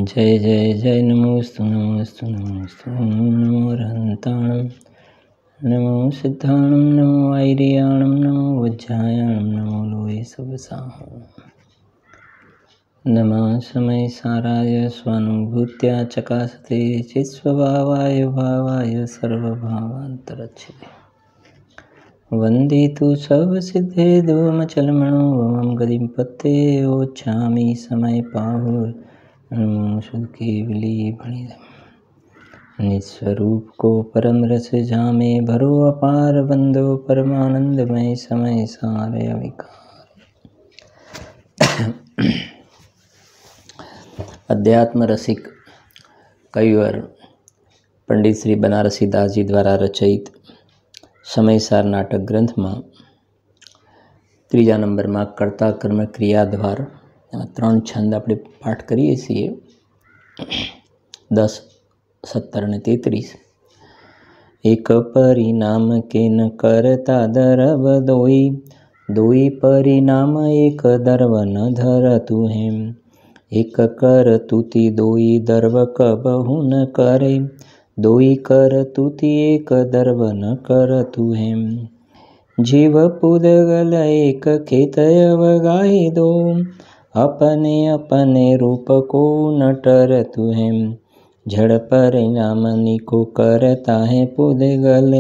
जय जय जय नमोस्तु नमोस्तु नमोस्तु नमो रहन्ताणं नमो सिद्धाणं नमो ऐरियाणं नमो वज्रायाणं नमो लोये सबसाहं नमः समय साराय स्वानुभूत्या चकासते चित्स्वभावाय भावाय सर्वभावान्तरच्छिते वन्दे तु सर्वसिद्धे धूमचलमणो गतिं पत्ते ओच्छामि समय पाहु नमो शुद्ध केवली भणिधम निस्वरूप को परम रस जामे भरो अपार बंदो परमानंदमय समय सारे अविकार। अध्यात्म रसिक कविवर पंडित श्री बनारसीदास जी द्वारा रचित समयसार नाटक ग्रंथ में त्रीजा नंबर में कर्ता कर्म क्रियाद्वार त्रण छंद આપણે પાઠ કરીએ છીએ 10, 17 અને 33। એક પરિણામ કે ન કરતા દર્વ દોઈ દોઈ પરિણામ એક દર્વ ન ધરતું હેમ એક કર તુતિ દોઈ દર્વ કબહુ ન કરે દોઈ કર તુતિ એક દર્વ ન કરતું હેમ जीव पुदगल एक खेतय वगाई दो अपने अपने रूप को न टरतु है जड़ परिणाम निको करता है पुदगल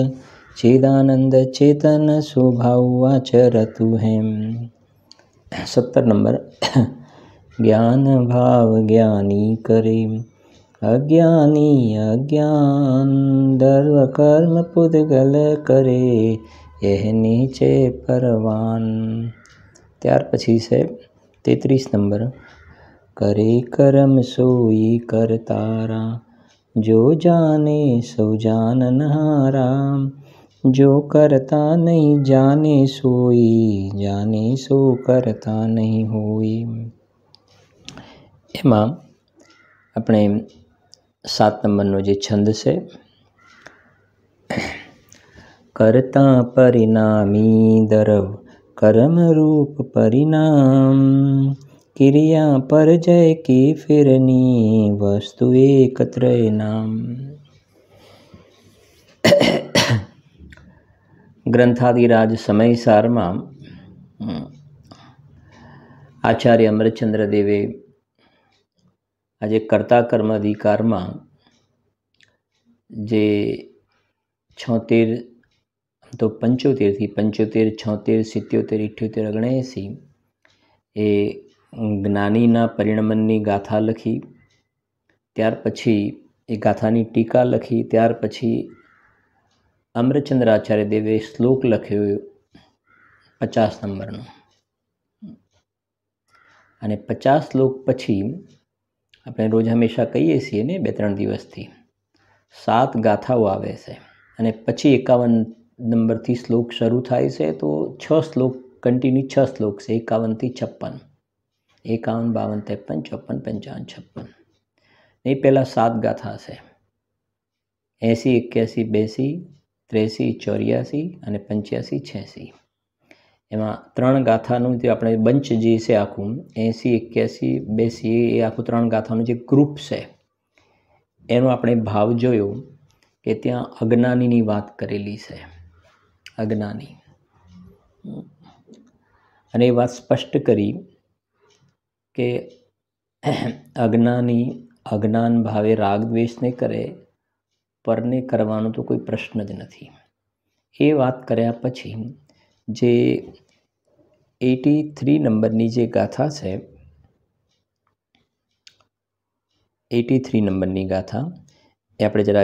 चिदानंद चेतन स्वभाव आचरतु है। 17 नंबर ज्ञान भाव ज्ञानी करे अज्ञानी अज्ञान दर्व कर्म पुदगल करे यह नीचे परवान। त्यार पछी से 33 नंबर करे कर्म सोई करतारा जो जाने सो जाननहारा जो करता नहीं जाने सोई जाने सो करता नहीं होई। एमां अपने 7 नंबरनो जे छंद से करता परिणामी दरव कर्म रूप परिणाम क्रिया पर जय की फिरनी वस्तु एकत्र नाम। ग्रंथादिराज समयसार में आचार्य अमरचंद्र देवे आज कर्ता कर्म अधिकार में जे 76 तो 75 थी 75, 76, 77, 78, 79 ए ज्ञानीना परिणमननी गाथा लखी। त्यार पछी ए गाथानी टीका लखी। त्यार पछी अमरचंद्र आचार्य देवे श्लोक लख्यो 50 नंबरनो अने 50 श्लोक पछी अपने रोज हमेशा कहीए छीए ने 2-3 दिवसथी 7 गाथाओ आवे छे अने पछी 51 नंबर थी श्लोक शुरू थाय छे तो 6 श्लोक कंटिन्यू 6 श्लोक से 51 थी 56, 51, 52, 53, 54, 55, 56 नहीं पहला 7 गाथा से 80, 81, 82, 83, 84 અને 85, 86 એમાં 3 ગાથાનું જે આપણે બંચ જે છે આખું 80, 81, 82 એ આખું 3 ગાથાનું જે ગ્રુપ છે એનો આપણે ભાવ જોયો કે ત્યાં અજ્ઞાનીની વાત કરેલી છે। अज्ञानी अने बात स्पष्ट करी के अज्ञानी अज्ञान भावे राग द्वेष ने करे परने करवानो तो कोई प्रश्न ज नहीं। ये बात कर्या पछी जे 83 नंबरनी जे गाथा है 83 नंबरनी गाथा આપણે જરા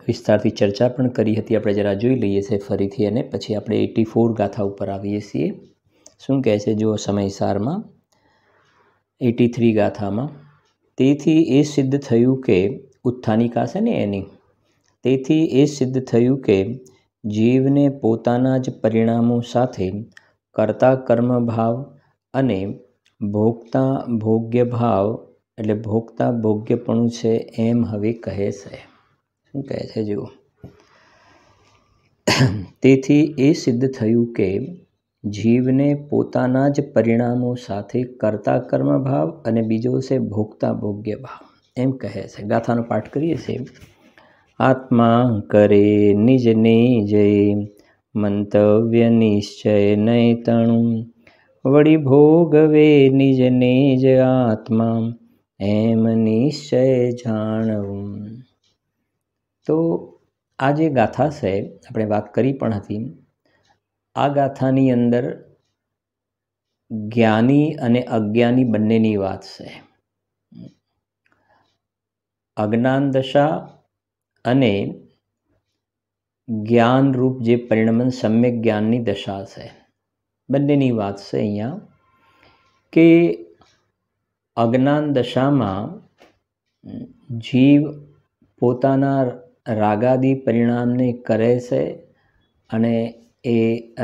વિસ્તારથી ચર્ચા પણ કરી હતી। આપણે જરા જોઈ લઈએ છે ફરીથી અને પછી આપણે 84 ગાથા ઉપર આવીએ છીએ। શું કહે છે જો સમયસારમાં 83 ગાથામાં તેથી એ સિદ્ધ થયું કે ઉત્થાનિકા છે ને એની તેથી એ સિદ્ધ થયું કે જીવને પોતાના જ પરિણામો સાથે કર્તા કર્મ ભાવ અને ભોગતા ભોગ્ય ભાવ એટલે ભોગતા ભોગ્યપણું છે એમ હવે કહે છે। શું કહે છે જુઓ તેથી એ સિદ્ધ થયું કે જીવને પોતાના જ પરિણામો સાથે કર્તા કર્મ ભાવ અને બીજો છે ભોગતા ભોગ્ય ભાવ। એમ કહે છે. ગાથાનો પાઠ કરીએ છીએ. આત્મા કરે નિજ નિજય, મંતવ્ય નિશ્ચય નહીં તણું, વળી ભોગવે નિજ નિજ આત્મા, એમ નિશ્ચય જાણવું. તો આ જે ગાથા છે આપણે વાત કરી પણ હતી. આ ગાથાની અંદર જ્ઞાની અને અજ્ઞાની બંનેની વાત છે. અજ્ઞાન દશા અને જ્ઞાનરૂપ જે પરિણમન સમ્યક જ્ઞાનની દશા છે, બંનેની વાત છે અહીંયા. કે અજ્ઞાન દશામાં જીવ પોતાના રાગાદી પરિણામને કરે છે અને એ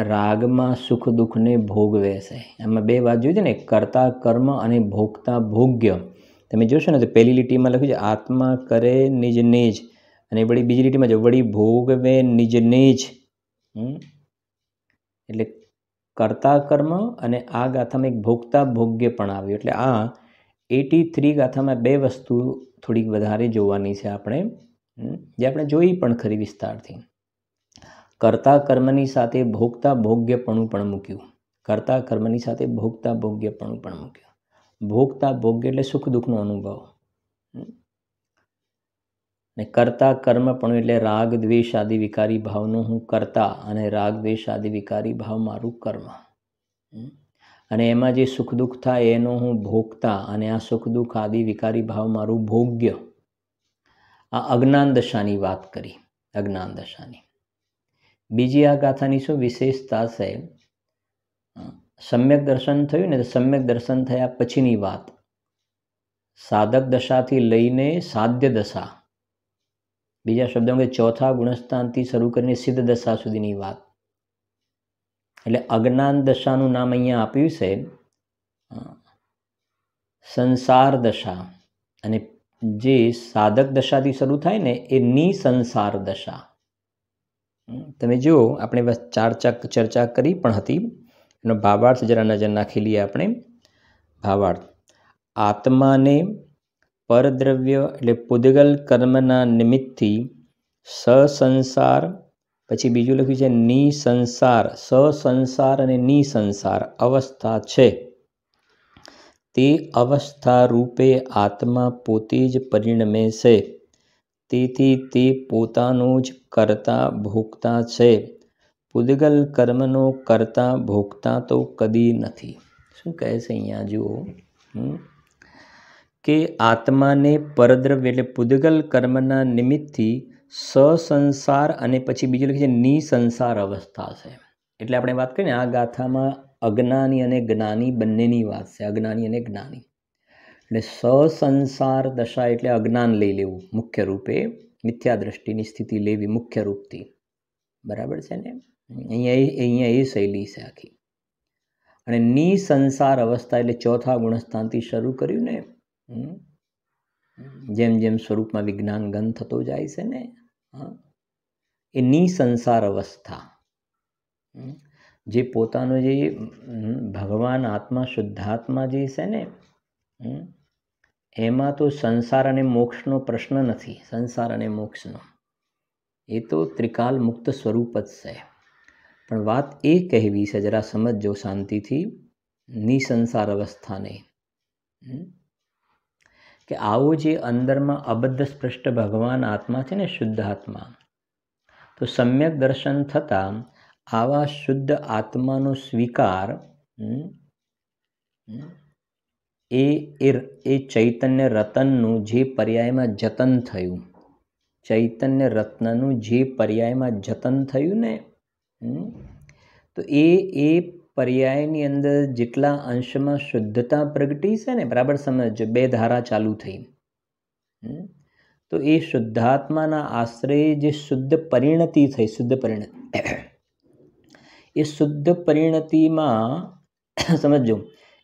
રાગમાં સુખ દુઃખને ભોગવે છે. એમાં બે વાત જોઈ છે ને, કર્તા કર્મ અને ભોગતા ભોગ્ય. તમે જોશો ને તો પહેલી લીટીમાં લખ્યું છે આત્મા કરે નિજ નિજ, અને વળી બીજી લીટીમાં જો વળી ભોગવે નિજ નિજ. એટલે કર્તા કર્મ અને આ ગાથામાં એક ભોગતા ભોગ્ય પણ આવ્યું. એટલે આ 83 ગાથામાં બે વસ્તુ થોડીક વધારે જોવાની છે આપણે, જે આપણે જોઈ પણ ખરી વિસ્તારથી. કર્તા કર્મની સાથે ભોગતા ભોગ્યપણું પણ મૂક્યું. કર્તા કર્મની સાથે ભોગતા ભોગ્યપણું પણ મૂક્યું. ભોગતા ભોગ્ય એટલે સુખ દુઃખનો અનુભવ, ને કર્તા કર્મપણું એટલે રાગ દ્વેષ આદિ વિકારી ભાવનો હું કર્તા અને રાગ દ્વેષ આદિ વિકારી ભાવ મારું કર્મ, અને એમાં જે સુખ દુઃખ થાય એનો હું ભોગતા અને આ સુખ દુઃખ આદિ વિકારી ભાવ મારું ભોગ્ય. આ અજ્ઞાન દશાની વાત કરી. અજ્ઞાન દશાની બીજી આ ગાથાની શું વિશેષતા છે? સમ્યક દર્શન થયું ને તો સમ્યક દર્શન થયા પછીની વાત, સાધક દશાથી લઈને સાધ્ય દશા, બીજા શબ્દોમાં કે ચોથા ગુણસ્થાનથી શરૂ કરીને સિદ્ધ દશા સુધીની વાત. એટલે અજ્ઞાન દશાનું નામ અહીંયા આપ્યું છે સંસાર દશા, અને જે સાધક દશાથી શરૂ થાય ને એ નિસંસાર દશા. તમે જુઓ, આપણે ચર્ચા કરી પણ હતી. એનો ભાવાર્થ જરા નજર નાખી લઈએ આપણે. ભાવાર્થ: આત્માને પરદ્રવ્ય એટલે પૂદગલ કર્મના નિમિત્તથી સસંસાર, પછી બીજું લખ્યું છે નિસંસાર, સસંસાર અને નિસંસાર અવસ્થા છે. તે અવસ્થા રૂપે આત્મા પોતે જ પરિણમે છે. તેથી તે પોતાનો જ કર્તા ભોગતા છે. પૂદગલ કર્મનો કર્તા ભોગતા તો કદી નથી. શું કહે છે અહીંયા જુઓ, કે આત્માને પરદ્રવ્ય એટલે પૂદગલ કર્મના નિમિત્તથી સસંસાર અને પછી બીજું લખે છે નિસંસાર અવસ્થા છે. એટલે આપણે વાત કરીએ ને આ ગાથામાં અજ્ઞાની અને જ્ઞાની બંનેની વાત છે. અજ્ઞાની અને જ્ઞાની એટલે સસંસાર દશા એટલે અજ્ઞાન લઈ લેવું મુખ્ય રૂપે, મિથ્યા દ્રષ્ટિની સ્થિતિ લેવી મુખ્ય રૂપથી. બરાબર છે ને? અહીંયા એ શૈલી છે આખી. અને નિસંસાર અવસ્થા એટલે ચોથા ગુણસ્થાનથી શરૂ કર્યું ને, જેમ જેમ સ્વરૂપમાં વિજ્ઞાન ગન થતો જાય છે ને, એ નિસંસાર અવસ્થા, જે પોતાનો જે ભગવાન આત્મા શુદ્ધાત્મા જે છે ને, એમાં તો સંસાર અને મોક્ષનો પ્રશ્ન નથી. સંસાર અને મોક્ષનો એ તો ત્રિકાલ મુક્ત સ્વરૂપ જ છે. પણ વાત એ કહેવી છે, જરા સમજો શાંતિથી, નિસંસાર અવસ્થાને, કે આવો જે અંદરમાં અબદ્ધ સ્પષ્ટ ભગવાન આત્મા છે ને, શુદ્ધ આત્મા, તો સમ્યક દર્શન થતાં આવા શુદ્ધ આત્માનો સ્વીકાર એ ચૈતન્ય રતનનું જે પર્યાયમાં જતન થયું, ચૈતન્ય રત્નનું જે પર્યાયમાં જતન થયું ને, તો એ પર્યાયની અંદર જેટલા અંશમાં શુદ્ધતા પ્રગટી છે ને, બરાબર સમજો, બે ધારા ચાલુ થઈ, તો એ શુદ્ધાત્માના આશ્રય જે શુદ્ધ પરિણતિ થઈ, શુદ્ધ પરિણતિ, એ શુદ્ધ પરિણતિમાં સમજો,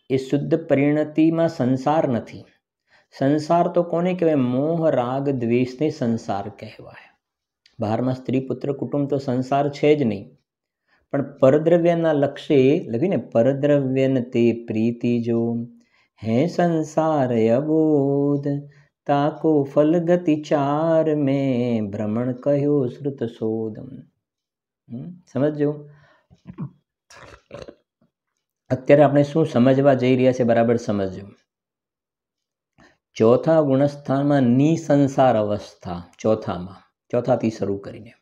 એ શુદ્ધ પરિણતિમાં સંસાર નથી. સંસાર તો કોને કહેવાય? મોહ રાગ દ્વેષને સંસાર કહેવાય. બહારમાં સ્ત્રી પુત્ર કુટુંબ તો સંસાર છે જ નહીં. પણ પરદ્રવ્યના લક્ષ્ય લખીને, પરદ્રવ્યન તે પ્રીતિ જો હે સંસાર અબોધ, ताको फल गति चार में भ्रमण कहो श्रुत सोदम। સમજો અત્યારે આપણે શું સમજવા જઈ રહ્યા છે બરાબર સમજજો। ચોથા ગુણસ્થાનમાં નિસંસાર અવસ્થા ચોથાથી શરૂ કરીને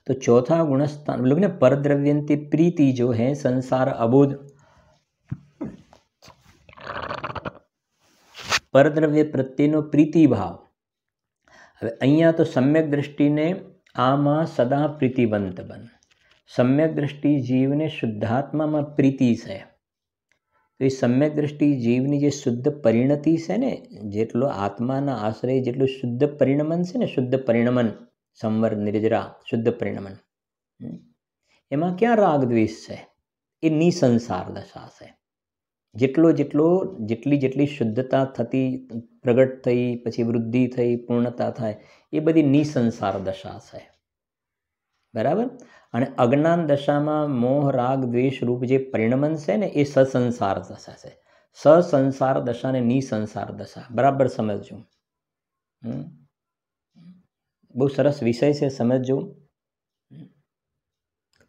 तो चौथा गुणस्थान लोग ने परद्रव्यंती प्रीति जो है संसार अबोध परद्रव्य प्रत्येनो प्रीति भाव। હવે અહીંયા તો સમ્યક દૃષ્ટિને આમાં સદા પ્રીતિવંત બન। સમ્યક દૃષ્ટિ જીવને શુદ્ધાત્મામાં પ્રીતિ છે તો એ સમ્યક દૃષ્ટિ જીવની જે શુદ્ધ પરિણતિ છે ને જેટલો આત્માના આશ્રય જેટલું શુદ્ધ પરિણમન છે ને શુદ્ધ પરિણમન સંવર નિર્જરા શુદ્ધ પરિણમન એમાં ક્યાં રાગ દ્વેષ છે? એ નિસંસાર દશા છે। જેટલી શુદ્ધતા થતી પ્રગટ થઈ પછી વૃદ્ધિ થઈ પૂર્ણતા થાય એ બધી નિસંસાર દશા છે બરાબર। અને અજ્ઞાન દશામાં મોહ રાગ દ્વેષ રૂપ જે પરિણમન છે ને એ સસંસાર દશા છે। સસંસાર દશા ને નિસંસાર દશા બરાબર સમજજો। બહુ સરસ વિષય છે સમજજો।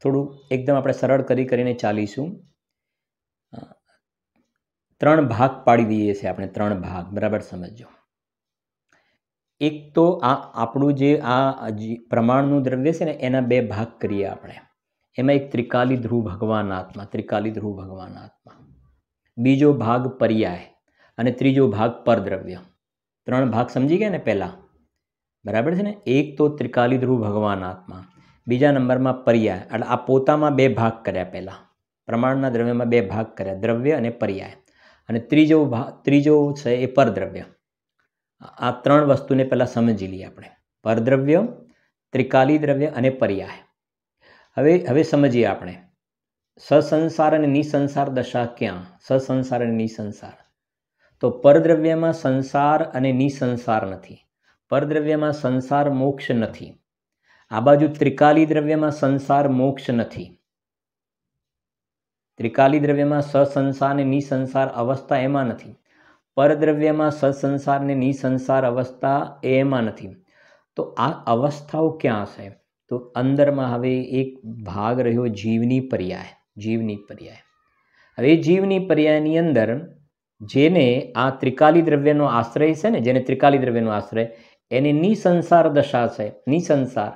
થોડું એકદમ આપણે સરળ કરીને ચાલીશું। 3 ભાગ પાડી દઈએ છીએ આપણે 3 ભાગ બરાબર સમજજો। એક તો આ આપણું જે આ પ્રમાણનું દ્રવ્ય છે ને એના 2 ભાગ કરીએ આપણે। એમાં એક ત્રિકાલી ધ્રુવ ભગવાન આત્મા, બીજો ભાગ પર્યાય અને ત્રીજો ભાગ પરદ્રવ્ય। 3 ભાગ સમજી ગયા ને પહેલા બરાબર છે ને। એક તો ત્રિકાલી ધ્રુવ ભગવાન આત્મા, બીજા નંબરમાં પર્યાય એટલે આ પોતામાં 2 ભાગ કર્યા પહેલા પ્રમાણના દ્રવ્યમાં 2 ભાગ કર્યા દ્રવ્ય અને પર્યાય અને ત્રીજો છે એ પરદ્રવ્ય। આ 3 વસ્તુને પહેલા સમજી લઈએ આપણે પરદ્રવ્ય ત્રિકાલી દ્રવ્ય અને પર્યાય। હવે સમજીએ આપણે સસંસાર અને નિસંસાર દશા ક્યાં? સસંસાર અને નિસંસાર તો પરદ્રવ્યમાં સંસાર અને નિસંસાર નથી, પરદ્રવ્યમાં સંસાર મોક્ષ નથી, આ બાજુ ત્રિકાલી દ્રવ્યમાં સંસાર મોક્ષ નથી। ત્રિકાલી દ્રવ્યમાં સસંસાર અને નિસંસાર અવસ્થા એમાં નથી, પરદ્રવ્યમાં સસંસાર અને નિસંસાર અવસ્થા એમાં નથી। તો આ અવસ્થાઓ ક્યાં છે? તો અંદરમાં હવે એક ભાગ રહ્યો જીવની પર્યાય। હવે જીવની પર્યાયની અંદર જેને આ ત્રિકાલી દ્રવ્યનો આશ્રય છે ને જેને ત્રિકાલી દ્રવ્યનો આશ્રય એની નિસંસાર દશા છે નિસંસાર।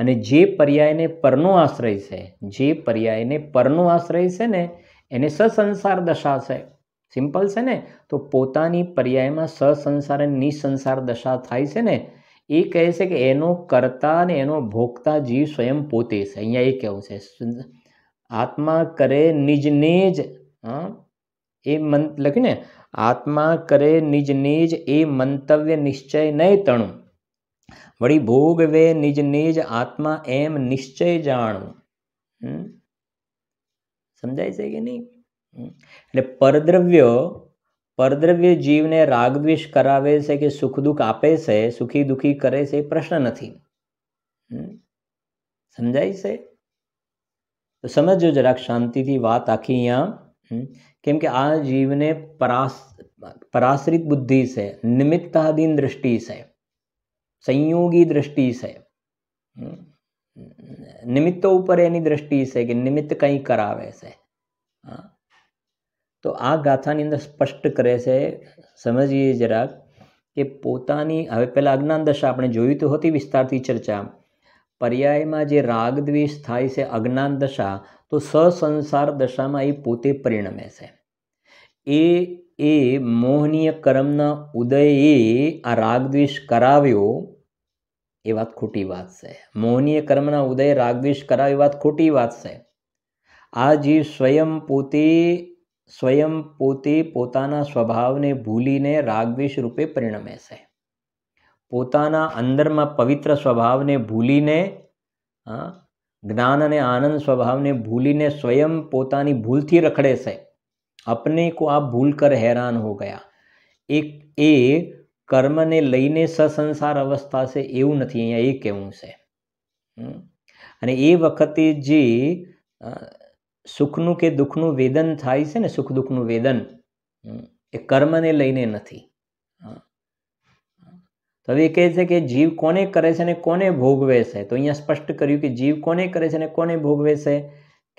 અને જે પર્યાયને પરનો આશ્રય છે ને એને સસંસાર દશા છે। સિમ્પલ છે ને। તો પોતાની પર્યાયમાં સસંસાર અને નિસંસાર દશા થાય છે ને એ કહે છે કે એનો કર્તા ને એનો ભોગતા જીવ સ્વયં પોતે છે। અહીંયા એ કહેવું છે આત્મા કરે નિજને જ એ લખ્યું ને આત્મા કરે નિજને જ એ મંતવ્ય નિશ્ચય નય તણું વળી ભોગવે નિજને જ આત્મા એમ નિશ્ચય જાણું। સમજાય છે કે નહીં? એટલે પરદ્રવ્ય જીવને રાગદ્વેષ કરાવે છે કે સુખ દુઃખ આપે છે સુખી દુઃખી કરે છે એ પ્રશ્ન નથી। સમજાય છે? તો સમજો જરાક શાંતિથી વાત આખી અહીંયા કેમ કે આ જીવને પરાશ્રિત બુદ્ધિ છે, નિમિત્તાધીન દૃષ્ટિ છે, સંયોગી દૃષ્ટિ છે, નિમિત્તો ઉપર એની દૃષ્ટિ છે કે નિમિત્ત કંઈ કરાવે છે। તો આ ગાથાની અંદર સ્પષ્ટ કરે છે સમજીએ જરાક કે પોતાની હવે પહેલાં અજ્ઞાન દશા આપણે જોયું તો હતી વિસ્તારથી ચર્ચા। પર્યાયમાં જે રાગ દ્વેષ થાય છે અજ્ઞાન દશા તો સસંસાર દશામાં એ પોતે પરિણમે છે। એ મોહનીય કર્મના ઉદયે આ રાગ દ્વેષ કરાવ્યો એ વાત ખોટી વાત છે। મોહનીય કર્મના ઉદય રાગ દ્વેષ કરાવે એ વાત ખોટી વાત છે। આ જીવ સ્વયં પોતે પોતાના સ્વભાવને ભૂલીને રાગદ્વેષ રૂપે પરિણમે છે। પોતાના અંદરમાં પવિત્ર સ્વભાવને ભૂલીને જ્ઞાન અને આનંદ સ્વભાવને ભૂલીને સ્વયં પોતાની ભૂલથી રખડે છે। अपने को आप भूल कर हैरान हो गया। એ કર્મને લઈને સસંસાર અવસ્થા છે એવું નથી, અહીંયા એ કહેવું છે। અને એ વખતે જે સુખનું કે દુઃખનું વેદન થાય છે ને સુખ દુઃખનું વેદન એ કર્મને લઈને નથી, તો હવે કહે છે કે જીવ કોને કરે છે અને કોને ભોગવે છે? તો અહીંયા સ્પષ્ટ કર્યું કે જીવ કોને કરે છે અને કોને ભોગવે છે?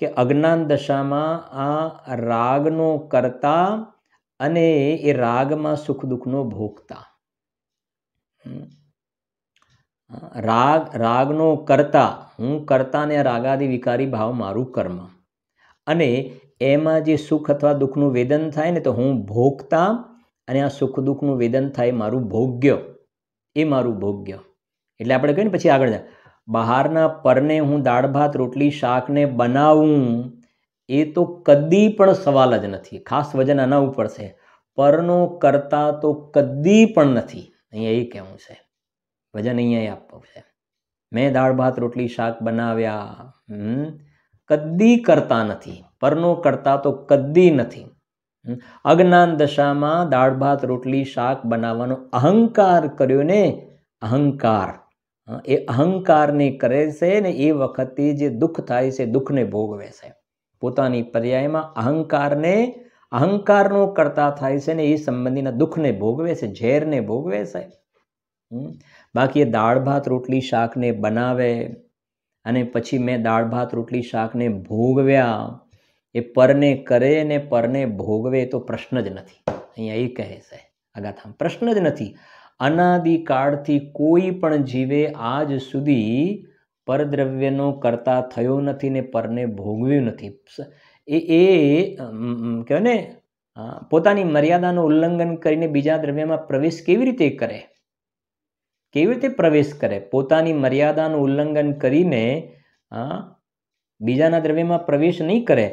કે અજ્ઞાન દશામાં આ રાગનો કરતા અને એ રાગમાં સુખ દુઃખનો ભોગતા. રાગનો કરતા, હું કરતા ને રાગાદિ વિકારી ભાવ મારું કર્મ, અને એમાં જે સુખ અથવા દુઃખનું વેદન થાય ને તો હું ભોગતા, અને આ સુખ દુઃખનું વેદન થાય મારું ભોગ્ય, એ મારું ભોગ્ય. એટલે આપણે કહીએ ને પછી આગળ બહારના પરને હું દાળ ભાત રોટલી શાકને બનાવું, એ તો કદી પણ સવાલ જ નથી. ખાસ વજન આના ઉપર છે. પરનો કરતા તો કદી પણ નથી. અહીંયા એ કહેવું છે, વજન અહીંયા આપવું છે. મેં દાળ ભાત રોટલી શાક બનાવ્યા, કદી કરતા નથી. પરનો કરતા તો કદી નથી. અજ્ઞાન દશામાં દાળ ભાત રોટલી શાક બનાવવાનો અહંકાર કર્યો ને, અહંકાર, એ અહંકારને કરે છે ને એ વખતે જે દુઃખ થાય છે દુઃખને ભોગવે છે. પોતાની પર્યાયમાં અહંકારનો કરતા થાય છે ને એ સંબંધીના દુઃખને ભોગવે છે, ઝેરને ભોગવે છે. બાકી એ દાળ ભાત રોટલી શાકને બનાવે અને પછી મેં દાળ ભાત રોટલી શાકને ભોગવ્યા, એ પરને કરે ને પરને ભોગવે તો પ્રશ્ન જ નથી. અહીંયા એ કહે છે આ ગાથામાં, પ્રશ્ન જ નથી. અનાદિકાળથી કોઈ પણ જીવે આજ સુધી પરદ્રવ્યનો કરતા થયો નથી ને પરને ભોગવ્યું નથી. એ કહેવાય ને પોતાની મર્યાદાનું ઉલ્લંઘન કરીને બીજા દ્રવ્યમાં પ્રવેશ કેવી રીતે કરે? કેવી રીતે પ્રવેશ કરે? પોતાની મર્યાદાનું ઉલ્લંઘન કરીને બીજાના દ્રવ્યમાં પ્રવેશ નહીં કરે.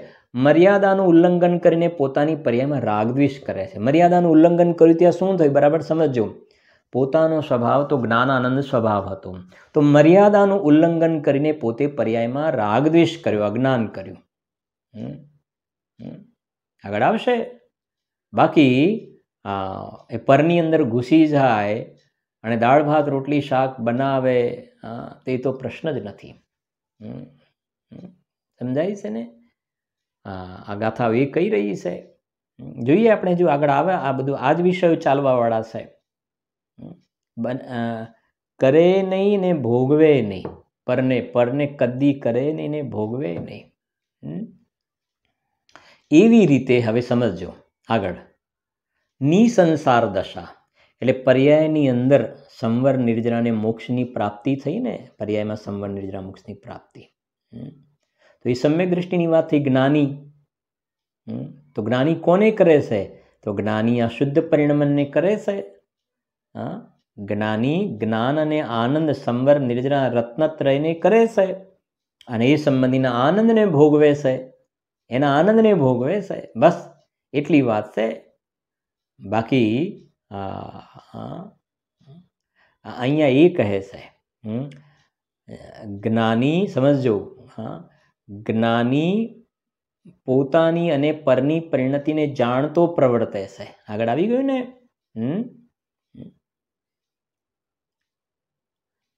મર્યાદાનું ઉલ્લંઘન કરીને પોતાની પર્યાયમાં રાગદ્વેષ કરે છે. મર્યાદાનું ઉલ્લંઘન કર્યું ત્યાં શું થયું? બરાબર સમજો. પોતાનો સ્વભાવ તો જ્ઞાનાનંદ સ્વભાવ હતો, તો મર્યાદાનું ઉલ્લંઘન કરીને પોતે પર્યાયમાં રાગદ્વેષ કર્યો, અજ્ઞાન કર્યું. આગળ આવશે. બાકી એ પરની અંદર ઘૂસી જાય અને દાળ ભાત રોટલી શાક બનાવે, તે તો પ્રશ્ન જ નથી. સમજાય છે ને? આ ગાથા એ કહી રહી છે. જોઈએ આપણે, જો આગળ આવે આ બધું આ જ વિષયો ચાલવાવાળા છે. કરે નહીં ને ભોગવે નહીં, પરને કદી કરે નહીં ને ભોગવે નહીં. એવી રીતે હવે સમજો આગળ. નિસંસાર દશા એટલે પર્યાયની અંદર સંવર નિર્જરા અને મોક્ષની પ્રાપ્તિ થઈ ને, પર્યાયમાં સંવર નિર્જરા મોક્ષની પ્રાપ્તિ. તો એ સમ્યક દ્રષ્ટિની વાત થઈ. જ્ઞાની, તો જ્ઞાની કોને કરે છે? તો જ્ઞાની આ શુદ્ધ પરિણમનને કરે છે. જ્ઞાની જ્ઞાન અને આનંદ સંવર નિર્જરા રત્નત્રયને કરે છે અને એ સંબંધીના આનંદને ભોગવે છે, એના આનંદને ભોગવે છે. બસ એટલી વાત છે. બાકી અહીંયા એ કહે છે જ્ઞાની, સમજો, જ્ઞાની પોતાની અને પરની પરિણતિને જાણતો પ્રવર્તે છે. આગળ આવી ગયું ને?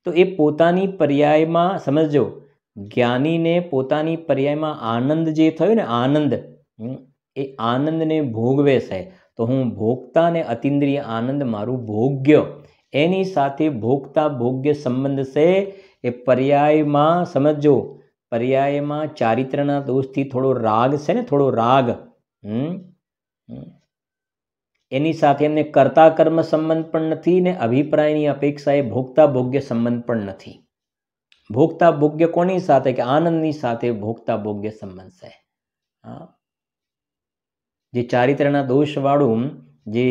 તો એ પોતાની પર્યાયમાં સમજો, જ્ઞાનીને પોતાની પર્યાયમાં આનંદ જે થયો ને, આનંદ, એ આનંદને ભોગવે છે. તો હું ભોગતા ને અતિન્દ્રિય આનંદ મારું ભોગ્ય, એની સાથે ભોગતા ભોગ્ય સંબંધ છે. એ પર્યાયમાં સમજો, પર્યાયમાં ચારિત્રના દોષથી થોડો રાગ છે ને, થોડો રાગ, એની સાથે એમને કર્તા કર્મ સંબંધ પણ નથી ને અભિપ્રાયની અપેક્ષાએ ભોગતા ભોગ્ય સંબંધ પણ નથી. ભોગતા ભોગ્ય કોની સાથે? કે આનંદની સાથે ભોગતા ભોગ્ય સંબંધ છે. જે ચારિત્રના દોષવાળું જે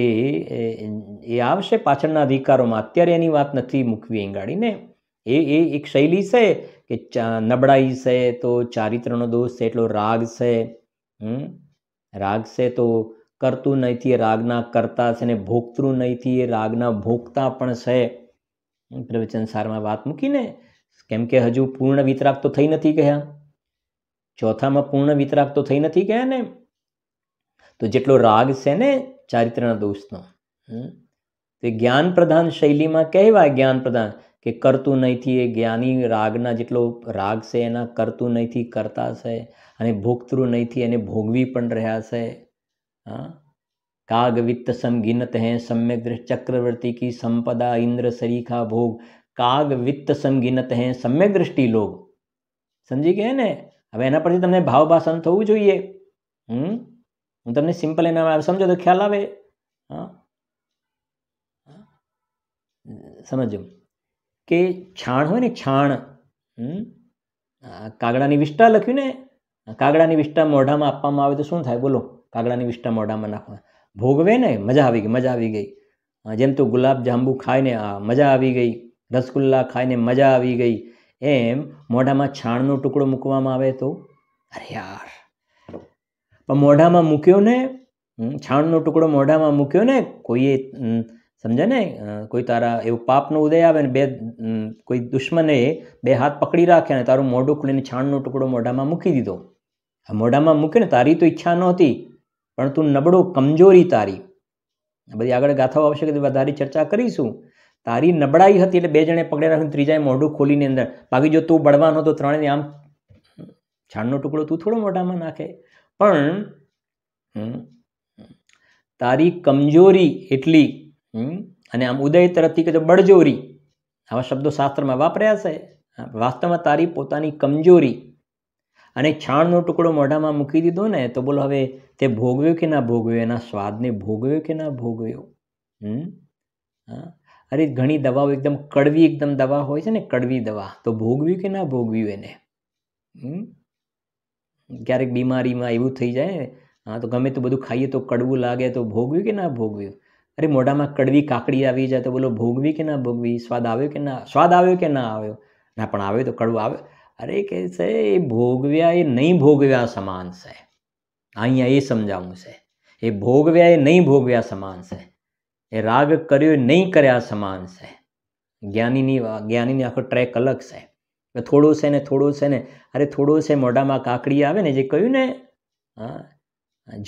એ આવશે પાછળના અધિકારોમાં, અત્યારે એની વાત નથી મૂકવી એંગાડીને. એ એક શૈલી છે કે નબળાઈ છે તો ચારિત્રનો દોષ છે, એટલો રાગ છે. રાગ છે તો કરતું નહીંથી રાગના કરતા છે, ને ભોગતૃ નહીંથી એ રાગના ભોગતા પણ છે. પ્રવચન સારમાં વાત મૂકીને, કેમ કે હજુ પૂર્ણ વિતરાગ તો થઈ નથી ગયા. ચોથામાં પૂર્ણ વિતરાગ તો થઈ નથી ગયા ને. તો જેટલો રાગ છે ને ચારિત્રના દોષનો, તે જ્ઞાન પ્રધાન શૈલીમાં કહેવાય. જ્ઞાન પ્રધાન કે કરતું નહીંથી એ જ્ઞાની રાગના જેટલો રાગ છે એના કરતું નહીંથી કરતા છે, અને ભોગતૃ નહીંથી એને ભોગવી પણ રહ્યા છે. काग वित्त संगिनत हैं सम्यक दृष्टि चक्रवर्ती की संपदा इंद्र सरीखा भोग। काग वित्त संगिनत हैं सम्यक दृष्टि लोग, સમજી ગયા ને? હવે એના પરથી તમને ભાવ ભાષણ થવું જોઈએ. હું તમને સિમ્પલ એના સમજો તો ખ્યાલ આવે. હા, સમજો કે છાણ હોય ને, છાણ, કાગડાની વિષ્ટા લખ્યું ને, કાગડાની વિષ્ટા મોઢામાં આપવામાં આવે તો શું થાય? બોલો, કાગડાની વિષ્ટા મોઢામાં નાખવા ભોગવે ને, મજા આવી ગઈ, મજા આવી ગઈ. જેમ તો ગુલાબ જાંબુ ખાઈને મજા આવી ગઈ, રસગુલ્લા ખાઈને મજા આવી ગઈ, એમ મોઢામાં છાણનો ટુકડો મૂકવામાં આવે તો અરે યાર, પણ મોઢામાં મૂક્યો ને, છાણનો ટુકડો મોઢામાં મૂક્યો ને, કોઈએ સમજે ને, કોઈ તારા એવું પાપનો ઉદય આવે ને, કોઈ દુશ્મને બે હાથ પકડી રાખ્યા ને તારું મોઢું ખોલીને છાણનો ટુકડો મોઢામાં મૂકી દીધો. મોઢામાં મૂક્યો ને, તારી તો ઈચ્છા નહોતી, પણ તું નબળો, કમજોરી તારી, બધી આગળ ગાથાઓ આવશે કે વધારે ચર્ચા કરીશું. તારી નબળાઈ હતી એટલે બે જણે પકડી રાખીને ત્રીજાએ મોઢું ખોલીને અંદર. બાકી જો તું બળવાનો તો ત્રણેય આમ છાણનો ટુકડો તું થોડો મોઢામાં નાખે. પણ તારી કમજોરી એટલી, અને આમ ઉદય તરફથી કે બળજોરી, આવા શબ્દો શાસ્ત્રમાં વાપર્યા છે. વાસ્તવમાં તારી પોતાની કમજોરી અને છાણનો ટુકડો મોઢામાં મૂકી દીધો ને, તો બોલો હવે તે ભોગવ્યો કે ના ભોગવ્યો? એના સ્વાદને ભોગવ્યો કે ના ભોગવ્યો? અરે ઘણી દવાઓ એકદમ કડવી, એકદમ દવા હોય છે ને, કડવી દવા, તો ભોગવ્યું કે ના ભોગવ્યું એને? ક્યારેક બીમારીમાં એવું થઈ જાય, તો ગમે તો બધું ખાઈએ તો કડવું લાગે, તો ભોગવ્યું કે ના ભોગવ્યું? અરે મોઢામાં કડવી કાકડી આવી જાય તો બોલો ભોગવી કે ના ભોગવી? સ્વાદ આવ્યો કે ના? સ્વાદ આવ્યો કે ના આવ્યો? ના, પણ આવ્યો તો કડવું આવે. અરે કે છે એ ભોગવ્યા એ નહીં ભોગવ્યા સમાન છે. અહીંયા એ સમજાવવું છે. એ ભોગવ્યા એ નહીં ભોગવ્યા સમાન છે. એ રાગ કર્યો એ નહીં કર્યા સમાન છે. જ્ઞાનીની આખો ટ્રેક અલગ છે. થોડો છે ને, થોડો છે ને, અરે થોડો છે, મોઢામાં કાકડી આવે ને, જે કહ્યું ને,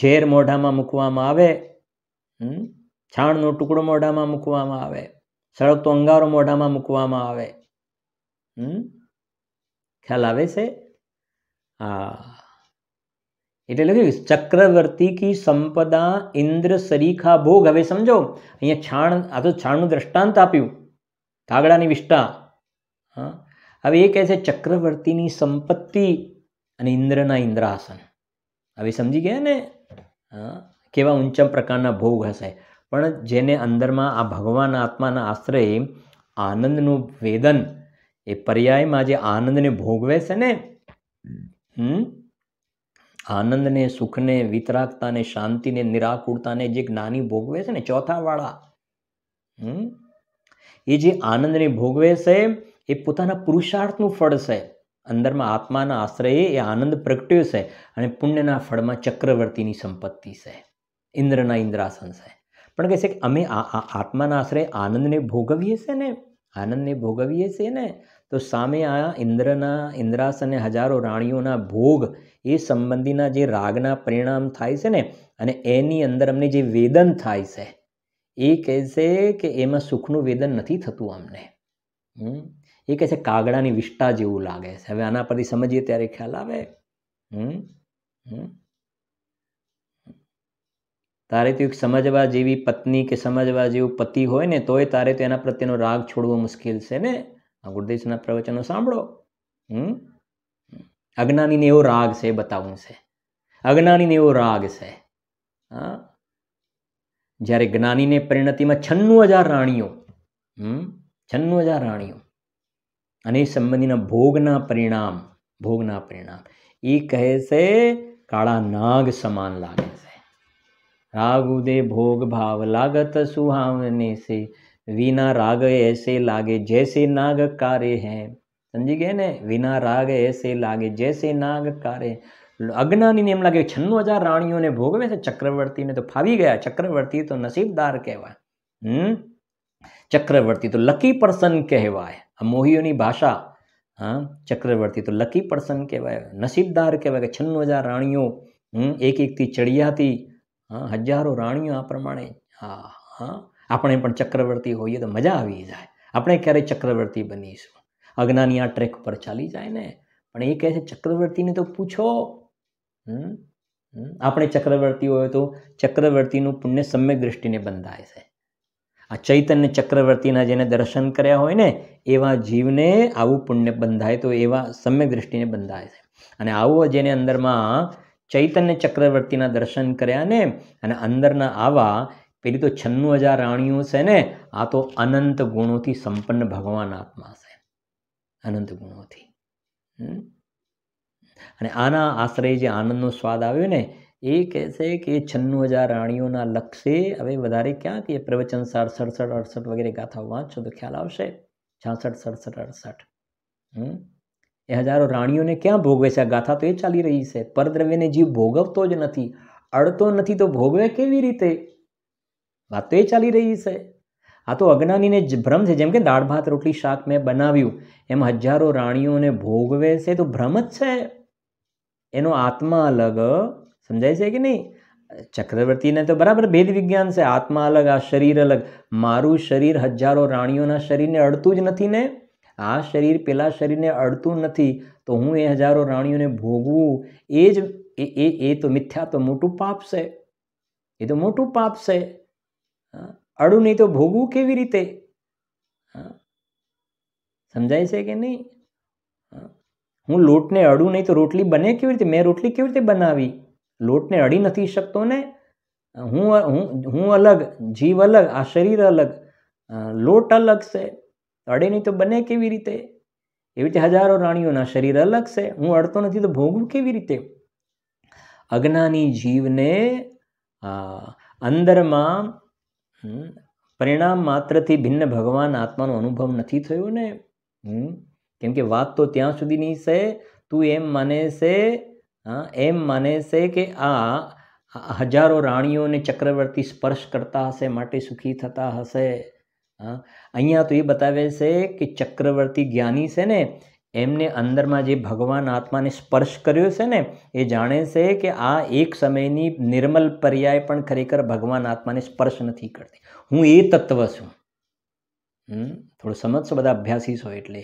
ઝેર મોઢામાં મૂકવામાં આવે, છાણનો ટુકડો મોઢામાં મૂકવામાં આવે, સળગતો અંગારો મોઢામાં મૂકવામાં આવે. ખ્યાલ આવે છે? એટલે લખ્યું ચક્રવર્તી કી સંપદા ઇન્દ્ર સરીખા ભોગ. હવે સમજો, અહીંયા છાણ, આ તો છાણનું દ્રષ્ટાંત આપ્યું, કાગડાની વિષ્ટા. હવે એ કહે છે ચક્રવર્તીની સંપત્તિ અને ઇન્દ્રના ઇન્દ્રાસન. હવે સમજી ગયા ને કેવા ઊંચા પ્રકારના ભોગ હશે. પણ જેને અંદરમાં આ ભગવાન આત્માના આશ્રય આનંદનું વેદન, એ પર્યાયમાં જે આનંદને ભોગવે છે ને, આનંદને, સુખને, વિતરાગતાને, શાંતિને, નિરાકુરતાને જે જ્ઞાની ભોગવે છે ને, ચોથા વાળા, એ જે આનંદને ભોગવે છે એ પોતાના પુરુષાર્થનું ફળ છે. અંદરમાં આત્માના આશ્રયે એ આનંદ પ્રગટ્યો છે, અને પુણ્યના ફળમાં ચક્રવર્તીની સંપત્તિ છે, ઇન્દ્રના ઇન્દ્રાસન છે. પણ કહે છે કે અમે આત્માના આશ્રય આનંદને ભોગવીએ છીએ ને, આનંદને ભોગવીએ છીએ ને, તો સામે આ ઇન્દ્રના ઇન્દ્રાસન, હજારો રાણીઓના ભોગ, એ સંબંધીના જે રાગના પરિણામ થાય છે ને, અને એની અંદર અમને જે વેદન થાય છે, એ કહે છે કે એમાં સુખનું વેદન નથી થતું અમને. એ કહે છે કાગડાની વિષ્ટા જેવું લાગે છે. હવે આના પરથી સમજીએ ત્યારે ખ્યાલ આવે. તારે તો એક સમજવા જેવી પત્ની કે સમજવા જેવું પતિ હોય ને, તોય તારે તો એના પ્રત્યેનો રાગ છોડવો મુશ્કેલ છે ને. આ ગુરુદેવના પ્રવચનો સાંભળો. અજ્ઞાનીને એવો રાગ છે, બતાવવું છે. અજ્ઞાનીને એવો રાગ છે. જ્યારે જ્ઞાનીને પરિણતિમાં 96,000 રાણીઓ, 96,000 રાણીઓ, અને એ સંબંધીના ભોગના પરિણામ, એ કહે છે કાળા નાગ સમાન લાગે છે. રાગ ઉદે ભોગ ભાવ લાગત સુહાવને સે, વિના રાગ ऐसे લાગે जैसे नाग कारे हैं. સમજી ગયા ને? વિના રાગ ऐसे લાગે जैसे नाग कारे. અજ્ઞાનીને એમ લાગે 96,000 રાણીઓને ભોગવે છે, ચક્રવર્તીને તો ફાવી ગયા. ચક્રવર્તી તો નસીબદાર કહેવાય. ચક્રવર્તી તો લકી પર્સન કહેવાય. આ મોહીઓની ભાષા. ચક્રવર્તી તો લકી પર્સન કહેવાય, નસીબદાર કહેવાય કે 96,000 રાણીઓ એક એકથી ચડિયાતી, હજારો રાણીઓ આ પ્રમાણે. આપણે પણ ચક્રવર્તી હોઈએ તો મજા આવી જાય. આપણે ક્યારે ચક્રવર્તી બનીશું? અજ્ઞાની આ ટ્રેક પર ચાલી જાય ને. પણ એ કહે છે ચક્રવર્તીને તો પૂછો, આપણે ચક્રવર્તી હોય તો ચક્રવર્તીનું પુણ્ય સમ્યક દૃષ્ટિને બંધાય છે. આ ચૈતન્ય ચક્રવર્તીના જેને દર્શન કર્યા હોય ને એવા જીવને આવું પુણ્ય બંધાય, તો એવા સમ્યક દૃષ્ટિને બંધાય છે. અને આવું જેને અંદરમાં ચૈતન્ય ચક્રવર્તીના દર્શન કર્યા ને અને અંદરના આવા પેલી તો 96,000 રાણીઓ છે ને, આ તો અનંત ગુણોથી સંપન્ન ભગવાન આત્મા છે, અનંત ગુણોથી. અને આના આશ્રય જે આનંદનો સ્વાદ આવ્યો ને એ કહે છે કે 96,000 રાણીઓના લક્ષે હવે વધારે ક્યાં કે પ્રવચન 67, 68 વગેરે ગાથાઓ વાંચશો તો ખ્યાલ આવશે. 66, 67, 68 એ હજારો રાણીઓને ક્યાં ભોગવે છે? આ ગાથા તો એ ચાલી રહી છે. પરદ્રવ્યને જીવ ભોગવતો જ નથી, અડતો નથી તો ભોગવે કેવી રીતે? વાત તો એ ચાલી રહી છે. આ તો અજ્ઞાનીને જ ભ્રમ છે. જેમ કે દાળ ભાત રોટલી શાક મેં બનાવ્યું એમ હજારો રાણીઓને ભોગવે છે તો ભ્રમ જ છે. એનો આત્મા અલગ, સમજાય છે કે નહીં? ચક્રવર્તીને તો બરાબર ભેદ વિજ્ઞાન છે, આત્મા અલગ, આ શરીર અલગ. મારું શરીર હજારો રાણીઓના શરીરને અડતું જ નથી ને, આ શરીર પેલા શરીરને અડતું નથી, તો હું એ હજારો રાણીઓને ભોગવું એ જ એ તો મિથ્યા, તો મોટું પાપ છે. એ તો મોટું પાપ છે. અડું નહીં તો ભોગવું કેવી રીતે? સમજાય છે કે નહીં? હું લોટને અડું નહીં તો રોટલી બને કેવી રીતે? મેં રોટલી કેવી રીતે બનાવી? લોટને અડી નથી શકતો ને. હું અલગ, જીવ અલગ, આ શરીર અલગ, લોટ અલગ છે. અડે નહીં તો બને કેવી રીતે? એવી રીતે હજારો રાણીઓના શરીર અલગ છે. હું અડતો નથી તો ભોગવું કેવી રીતે? અજ્ઞાની જીવને અંદરમાં પરિણામ માત્રથી ભિન્ન ભગવાન આત્માનો અનુભવ નથી થયો ને. કેમ કે વાત તો ત્યાં સુધીની છે, તું એમ માને છે કે આ હજારો રાણીઓને ચક્રવર્તી સ્પર્શ કરતા હશે માટે સુખી થતા હશે. અહીંયા તો એ બતાવે છે કે ચક્રવર્તી જ્ઞાની છે ને એમને અંદરમાં જે ભગવાન આત્માને સ્પર્શ કર્યો છે ને એ જાણે છે કે આ એક સમયની નિર્મલ પર્યાય પણ ખરેખર ભગવાન આત્માને સ્પર્શ નથી કરતી. હું એ તત્વ છું. થોડું સમજશો બધા અભ્યાસી છો એટલે.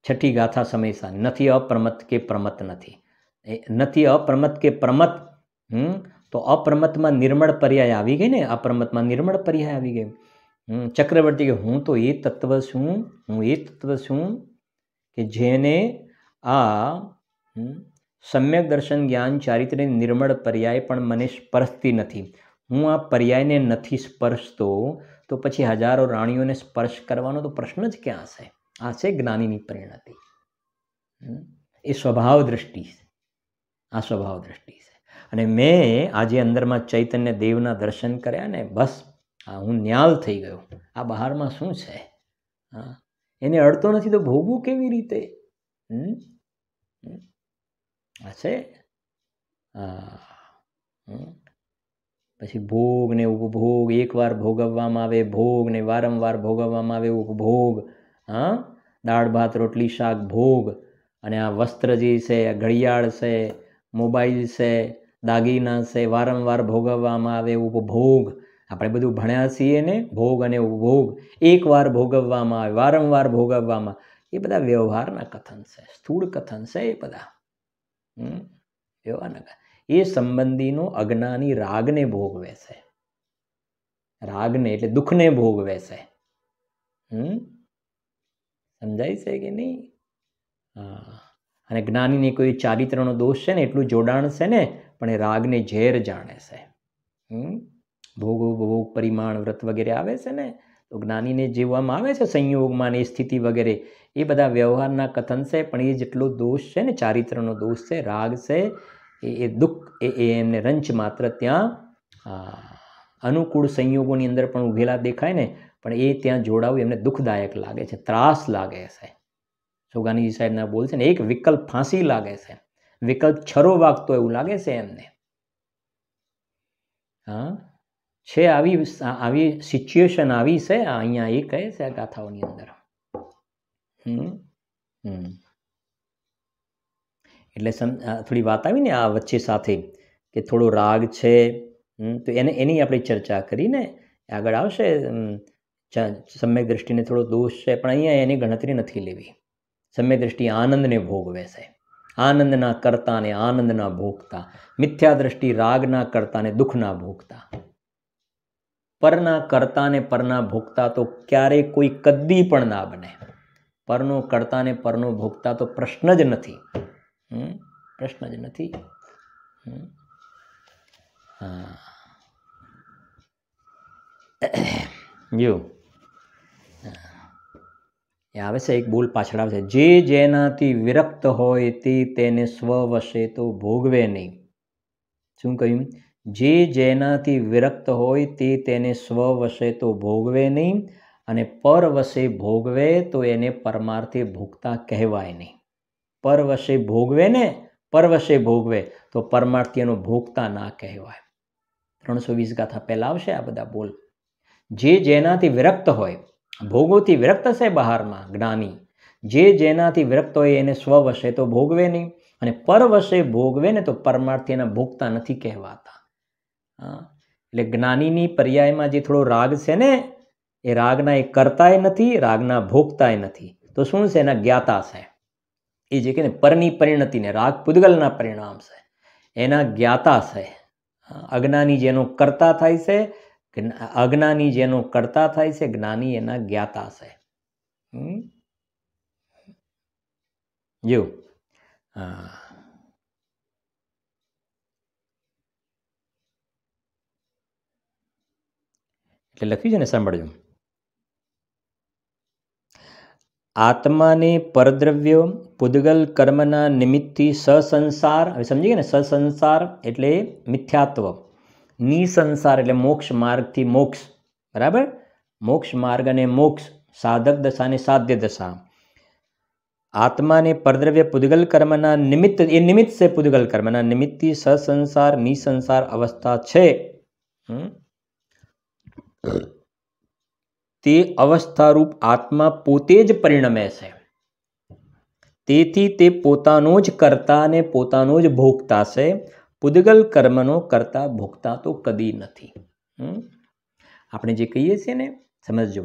છઠ્ઠી ગાથા સમયસા નથી અપ્રમત કે પ્રમત નથી. નથી અપ્રમત કે પ્રમત, તો અપ્રમતમાં નિર્મળ પર્યાય આવી ગઈ ને, અપ્રમતમાં નિર્મળ પર્યાય આવી ગઈ. ચક્રવર્તી કે હું તો એ તત્વ છું કે જેને આ સમ્યક દર્શન જ્ઞાન ચારિત્ર્ય નિર્મળ પર્યાય પણ મને સ્પર્શતી નથી. હું આ પર્યાયને નથી સ્પર્શતો તો પછી હજારો રાણીઓને સ્પર્શ કરવાનો તો પ્રશ્ન જ ક્યાં છે? આ છે જ્ઞાનીની પરિણતિ. એ સ્વભાવ દ્રષ્ટિ છે. આ સ્વભાવ દ્રષ્ટિ છે. અને મેં આજે અંદરમાં ચૈતન્ય દેવના દર્શન કર્યા ને, બસ હું ન્યાલ થઈ ગયો. આ બહારમાં શું છે? એને અડતો નથી તો ભોગવું કેવી રીતે? આ છે પછી ભોગ ને ઉપભોગ, એકવાર ભોગવવામાં આવે ભોગ ને વારંવાર ભોગવવામાં આવે ઉપભોગ. દાળ ભાત રોટલી શાક ભોગ, અને આ વસ્ત્ર જે છે, ઘડિયાળ છે, મોબાઈલ છે, દાગીના છે, વારંવાર ભોગવવામાં આવે ઉપભોગ. આપણે બધું ભણ્યા છીએ ને, ભોગ અને ઉપભોગ. એકવાર ભોગવવામાં આવે, વારંવાર ભોગવવામાં, એ બધા વ્યવહારના કથન છે, સ્થૂળ કથન છે. એ બધા વ્યવહારના એ સંબંધીનો અજ્ઞાની રાગને ભોગવે છે. રાગને એટલે દુઃખને ભોગવે છે. સમજાય છે કે નહીં? અને જ્ઞાનીને કોઈ ચારિત્રનો દોષ છે ને એટલું જોડાણ છે ને, પણ એ રાગને ઝેર જાણે છે. ભોગ ઉપભોગ પરિમાણ વ્રત વગેરે આવે છે ને, તો જ્ઞાનીને જીવવામાં આવે છે સંયોગમાં ને સ્થિતિ વગેરે, એ બધા વ્યવહારના કથન છે. પણ એ જેટલો દોષ છે ને, ચારિત્રનો દોષ છે, રાગ છે, એ દુઃખ એ એમને રંચ માત્ર ત્યાં અનુકૂળ સંયોગોની અંદર પણ ઉભેલા દેખાય ને, પણ એ ત્યાં જોડાવું એમને દુઃખદાયક લાગે છે, ત્રાસ લાગે છે. સોગાનીજી સાહેબના બોલ છે ને, એક વિકલ્પ ફાંસી લાગે છે, વિકલ્પ છરો વાગતો એવું લાગે છે એમને. છે આવી સિચ્યુએશન આવી છે અહીંયા, એ કહે છે આ ગાથાઓની અંદર. એટલે થોડી વાત આવી ને આ વચ્ચે સાથે કે થોડો રાગ છે, તો એની આપણે ચર્ચા કરીને આગળ આવશે. સમ્યક દ્રષ્ટિને થોડો દોષ છે, પણ અહીંયા એની ગણતરી નથી લેવી. સમ્યક દ્રષ્ટિ આનંદને ભોગવે છે, આનંદના કરતા ને આનંદના ભોગતા, મિથ્યા દ્રષ્ટિ રાગના કરતા ને દુઃખના ભોગતા. પરના કરતા ને પરના ભોગતા તો ક્યારેય કોઈ કદી પણ ના બને. પરનો કરતા ને પરનો ભોગતા તો પ્રશ્ન જ નથી. પ્રશ્ન જ નથી. હા, જો આવે છે એક બોલ પાછળ આવે છે, જે જેનાથી વિરક્ત હોય તે તેને સ્વવશે તો ભોગવે નહીં. શું કહ્યું? જે જેનાથી વિરક્ત હોય તે તેને સ્વવશે તો ભોગવે નહીં, અને પરવશે ભોગવે તો એને પરમાર્થે ભોગતા કહેવાય નહીં. પરવશે ભોગવે ને પરવશે ભોગવે તો પરમાર્થી એનો ભોગતા ના કહેવાય. 320 ગાથા પહેલા આવશે આ બધા બોલ. જે જેનાથી વિરક્ત હોય, ભોગોથી વિરક્ત છે બહારમાં જ્ઞાની, જે જેનાથી વિરક્ત હોય એને સ્વવશે તો ભોગવે નહીં, અને પરવશે ભોગવે ને તો પરમાર્થી એના ભોગતા નથી કહેવાતા. એટલે જ્ઞાનીની પર્યાયમાં જે થોડો રાગ છે ને, એ રાગના એ કરતાય નથી, રાગના ભોગતાય નથી. તો શું છે? એના જ્ઞાતા છે. એ જે કે ને પરની પરિણતિને રાગ પૂદગલના પરિણામ છે, એના જ્ઞાતા છે. અજ્ઞાની જેનો કરતા થાય છે, અજ્ઞાની જેનો કરતા થાય છે, જ્ઞાની એના જ્ઞાતા છે. જો એટલે લખ્યું છે ને, સાંભળજો. આત્માને પરદ્રવ્ય પૂદગલ કર્મના નિમિત્તથી સસંસાર, હવે સમજી ગયા ને? સસંસાર એટલે મિથ્યાત્વ, નિસંસાર એટલે મોક્ષ માર્ગથી મોક્ષ, બરાબર? મોક્ષ માર્ગ અને મોક્ષ, સાધક દશા અને સાધ્ય દશા. આત્માને પરદ્રવ્ય પૂદગલ કર્મના નિમિત્ત, એ નિમિત્ત છે પૂદગલ કર્મના નિમિત્તથી સસંસાર નિસંસાર અવસ્થા છે. તે અવસ્થારૂપ આત્મા પોતે જ પરિણમે છે. તેથી તે પોતાનો જ કરતા અને પોતાનો જ ભોગતા છે. પૂદગલ કર્મનો કરતા ભોગતા તો કદી નથી. આપણે જે કહીએ છીએ ને, સમજજો,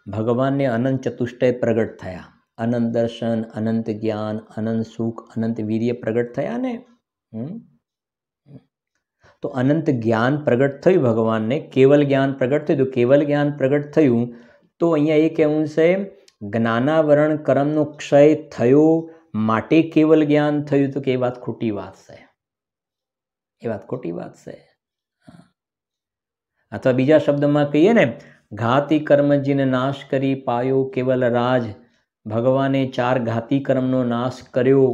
ભગવાનને અનંત ચતુષ્ટય પ્રગટ થયા, અનંત દર્શન, અનંત જ્ઞાન, અનંત સુખ, અનંત વીર્ય પ્રગટ થયા ને. તો અનંત જ્ઞાન પ્રગટ થયું ભગવાનને, કેવલ જ્ઞાન પ્રગટ થયું. તો કેવલ જ્ઞાન પ્રગટ થયું તો અહીંયા એ કહેવું છે, જ્ઞાનાવરણ કર્મનો ક્ષય થયો માટે કેવલ જ્ઞાન થયું. તો કે એ વાત ખોટી વાત છે, એ વાત ખોટી વાત છે. અથવા બીજા શબ્દમાં કહીએ ને, ઘાતી કર્મજીને નાશ કરી પાયો કેવલ રાજ. ભગવાને 4 ઘાતી કર્મનો નાશ કર્યો.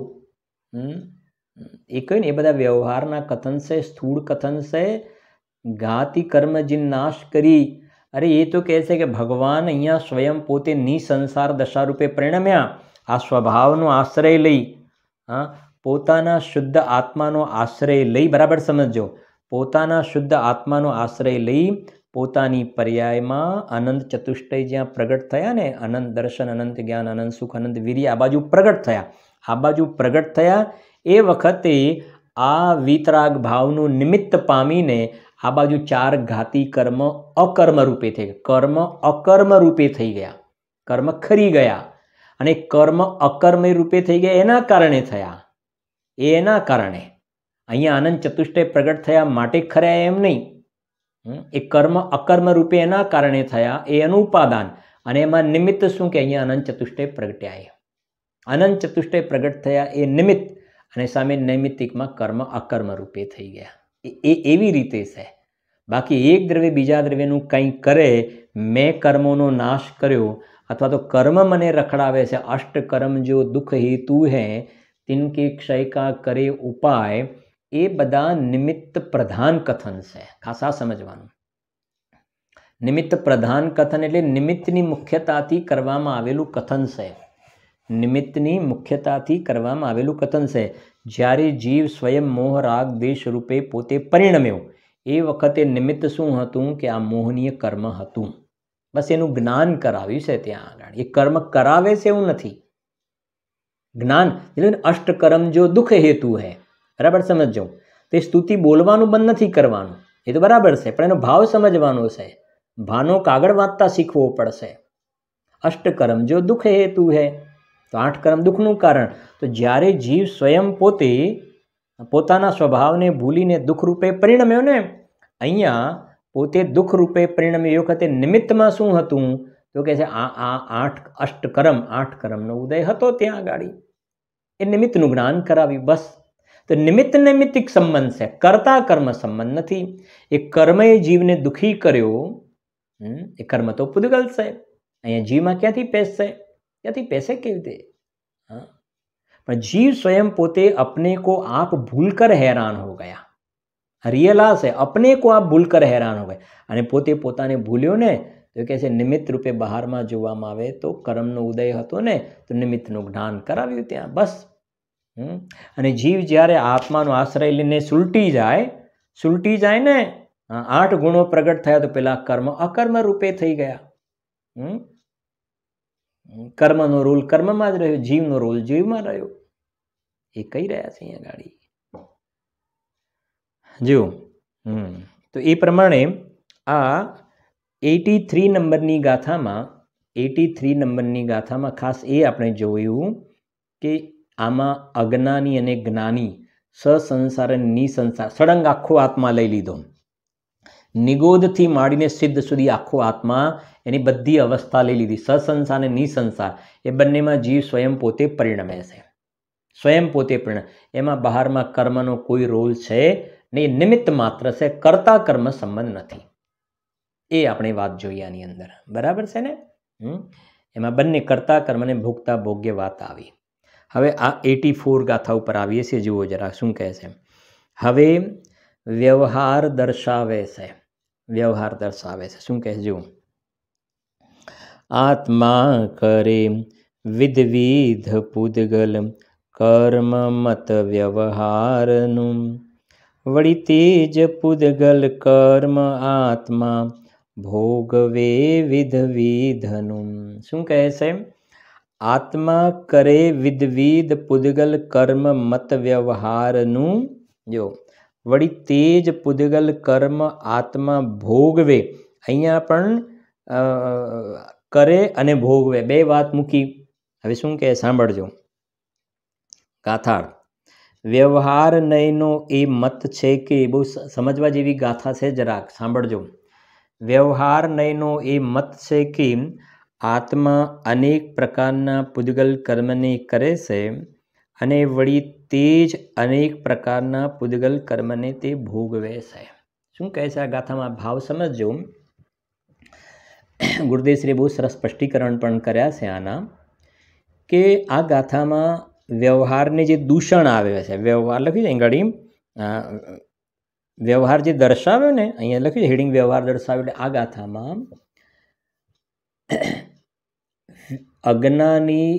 એ કહ્યું ને, એ બધા વ્યવહારના કથન છે, સ્થૂળ કથન છે. ઘાતી કર્મજીને નાશ કરી, અરે એ તો કહે છે કે ભગવાન અહીંયા સ્વયં પોતે નિસંસાર દશા રૂપે પરિણમ્યા. આ સ્વભાવનો આશ્રય લઈ, પોતાના શુદ્ધ આત્માનો આશ્રય લઈ, બરાબર સમજો, પોતાના શુદ્ધ આત્માનો આશ્રય લઈ પોતાની પર્યાયમાં અનંત ચતુષ્ટય જ્યાં પ્રગટ થયા ને, અનંત દર્શન, અનંત જ્ઞાન, અનંત સુખ, અનંત વીર્ય, આ બાજુ પ્રગટ થયા. આ બાજુ પ્રગટ થયા એ વખતે આ વિતરાગ ભાવનું નિમિત્ત પામીને આ બાજુ 4 ઘાતી કર્મ અકર્મ રૂપે થઈ ગયા. કર્મ અકર્મ રૂપે થઈ ગયા, કર્મ ખરી ગયા. અને કર્મ અકર્મ રૂપે થઈ ગયા એના કારણે થયા. એના કારણે અહીંયા આનંદ ચતુષ્ટય પ્રગટ થયા માટે ખર્યા એમ નહીં. એ કર્મ અકર્મ રૂપે એના કારણે થયા, એ એનું ઉપાદાન. અને એમાં નિમિત્ત શું કે અહીંયા અનંત ચતુષ્ટય પ્રગટ્યા. અનંત ચતુષ્ટય પ્રગટ થયા એ નિમિત્ત, અને સામે નૈમિત્તિકમાં કર્મ અકર્મ રૂપે થઈ ગયા. એ એવી રીતે છે. બાકી એક દ્રવ્ય બીજા દ્રવ્યનું કંઈ કરે, મેં કર્મોનો નાશ કર્યો, અથવા તો કર્મ મને રખડાવે છે, અષ્ટ કર્મ જો દુઃખ હેતુ હૈ तिनके क्षय का करे उपाय, એ બધા નિમિત્ત પ્રધાન કથન છે. ખાસ આ સમજવાનું. નિમિત્ત પ્રધાન કથન એટલે નિમિત્તની મુખ્યતાથી કરવામાં આવેલું કથન છે. નિમિત્તની મુખ્યતાથી કરવામાં આવેલું કથન છે. જ્યારે જીવ સ્વયં મોહ રાગ દેશ રૂપે પોતે પરિણમ્યો એ વખતે નિમિત્ત શું હતું કે આ મોહનીય કર્મ હતું. બસ એનું જ્ઞાન કરાવ્યું છે ત્યાં આગળ. એ કર્મ કરાવે છે એવું નથી. જ્ઞાન એટલે અષ્ટકર્મ જો દુઃખ હેતુ હૈ, બરાબર સમજો. તે સ્તુતિ બોલવાનું બંધ નથી કરવાનું, એ તો બરાબર છે, પણ એનો ભાવ સમજવાનો છે. ભાનો કાગળ વાંચતા શીખવો પડશે. અષ્ટકર્મ જો દુઃખ હેતુ હૈ, તો 8 કર્મ દુઃખનું કારણ. તો જ્યારે જીવ સ્વયં પોતે પોતાના સ્વભાવને ભૂલીને દુઃખરૂપે પરિણમ્યો ને, અહીંયા પોતે દુઃખરૂપે પરિણમ્યો એ વખતે નિમિત્તમાં શું હતું? તો કે છે આ 8 કર્મનો ઉદય હતો ત્યાં આગળ. એ નિમિત્તનું જ્ઞાન કરાવ્યું, બસ. તો નિમિત્ત નૈમિત્તિક સંબંધ છે, કરતા કર્મ સંબંધ નથી. એ કર્મએ જીવને દુઃખી કર્યો. એ કર્મ તો પૂદગલ છે, અહીંયા જીવમાં ક્યાંથી પેસશે? ક્યાંથી પેસે કેવી રીતે? હા, પણ जीव स्वयं पोते अपने को आप भूलकर हैरान हो गया. रियला से अपने को आप भूलकर हैरान हो गए. અને પોતે પોતાને ભૂલ્યો ને તો કહે છે નિમિત્ત રૂપે બહારમાં જોવામાં આવે તો કર્મનો ઉદય હતો ને તો નિમિત્તનું જ્ઞાન કરાવ્યું ત્યાં, બસ. અને જીવ જ્યારે આત્માનો આશ્રય લઈને સુલટી જાય ને, 8 ગુણો પ્રગટ થયા તો પેલા કર્મ અકર્મ રૂપે થઈ ગયા. કર્મનો રોલ કર્મમાં જ રહ્યો, જીવનો રોલ જીવમાં રહ્યો. એ કહી રહ્યા છે અહીંયા ગાડી જો. તો એ પ્રમાણે આ 83 નંબરની ગાથામાં ખાસ એ આપણે જોયું કે આમાં અજ્ઞાની અને જ્ઞાની, સસંસાર અને નિસંસાર, સળંગ આખો આત્મા લઈ લીધો. નિગોદથી માંડીને સિદ્ધ સુધી આખો આત્મા, એની બધી અવસ્થા લઈ લીધી. સસંસાર અને નિસંસાર એ બંનેમાં જીવ સ્વયં પોતે પરિણમે છે, એમાં બહારમાં કર્મનો કોઈ રોલ છે નહીં, નિમિત્ત માત્ર છે, કરતા કર્મ સંબંધ નથી. એ આપણે વાત જોઈએ આની અંદર, બરાબર છે ને? એમાં બંને કરતા કર્મ અને ભોગતા ભોગ્ય વાત આવી. હવે આ 84 ગાથા ઉપર આવીએ છીએ. જુઓ જરા શું કહે છે. હવે વ્યવહાર દર્શાવે છે. શું કહે છે? જુઓ, આત્મા કરે વિધવિધ પૂદગલ કર્મ મત વ્યવહારનું, વળી તેજ પૂદગલ કર્મ આત્મા ભોગવે વિધવિધનું. શું કહે છે? આત્મા કરે વિધવિધ પૂદગલ કર્મ મત વ્યવહારનું, જો વળી તેજ પૂદગલ કર્મ આત્મા ભોગવે. અહીંયા પણ કરે અને ભોગવે બે વાત મૂકી. હવે શું કહે સાંભળજો. ગાથાળ વ્યવહાર નયનો એ મત છે કે, બહુ સમજવા જેવી ગાથા છે, જરાક સાંભળજો. વ્યવહાર નયનો એ મત છે કે આત્મા અનેક પ્રકારના પૂદગલ કર્મને કરે છે અને વળી તે જ અનેક પ્રકારના પૂદગલ કર્મને તે ભોગવે છે. શું કહે છે આ ગાથામાં? ભાવ સમજજો. ગુરુદેવશ્રીએ બહુ સરસ સ્પષ્ટીકરણ પણ કર્યા છે આના, કે આ ગાથામાં વ્યવહારને જે દૂષણ આવે છે, વ્યવહાર લખ્યું છે અહીં ઘડી, વ્યવહાર જે દર્શાવ્યો ને અહીંયા લખ્યું છે હેડિંગ વ્યવહાર દર્શાવ્યો, એટલે આ ગાથામાં અજ્ઞાની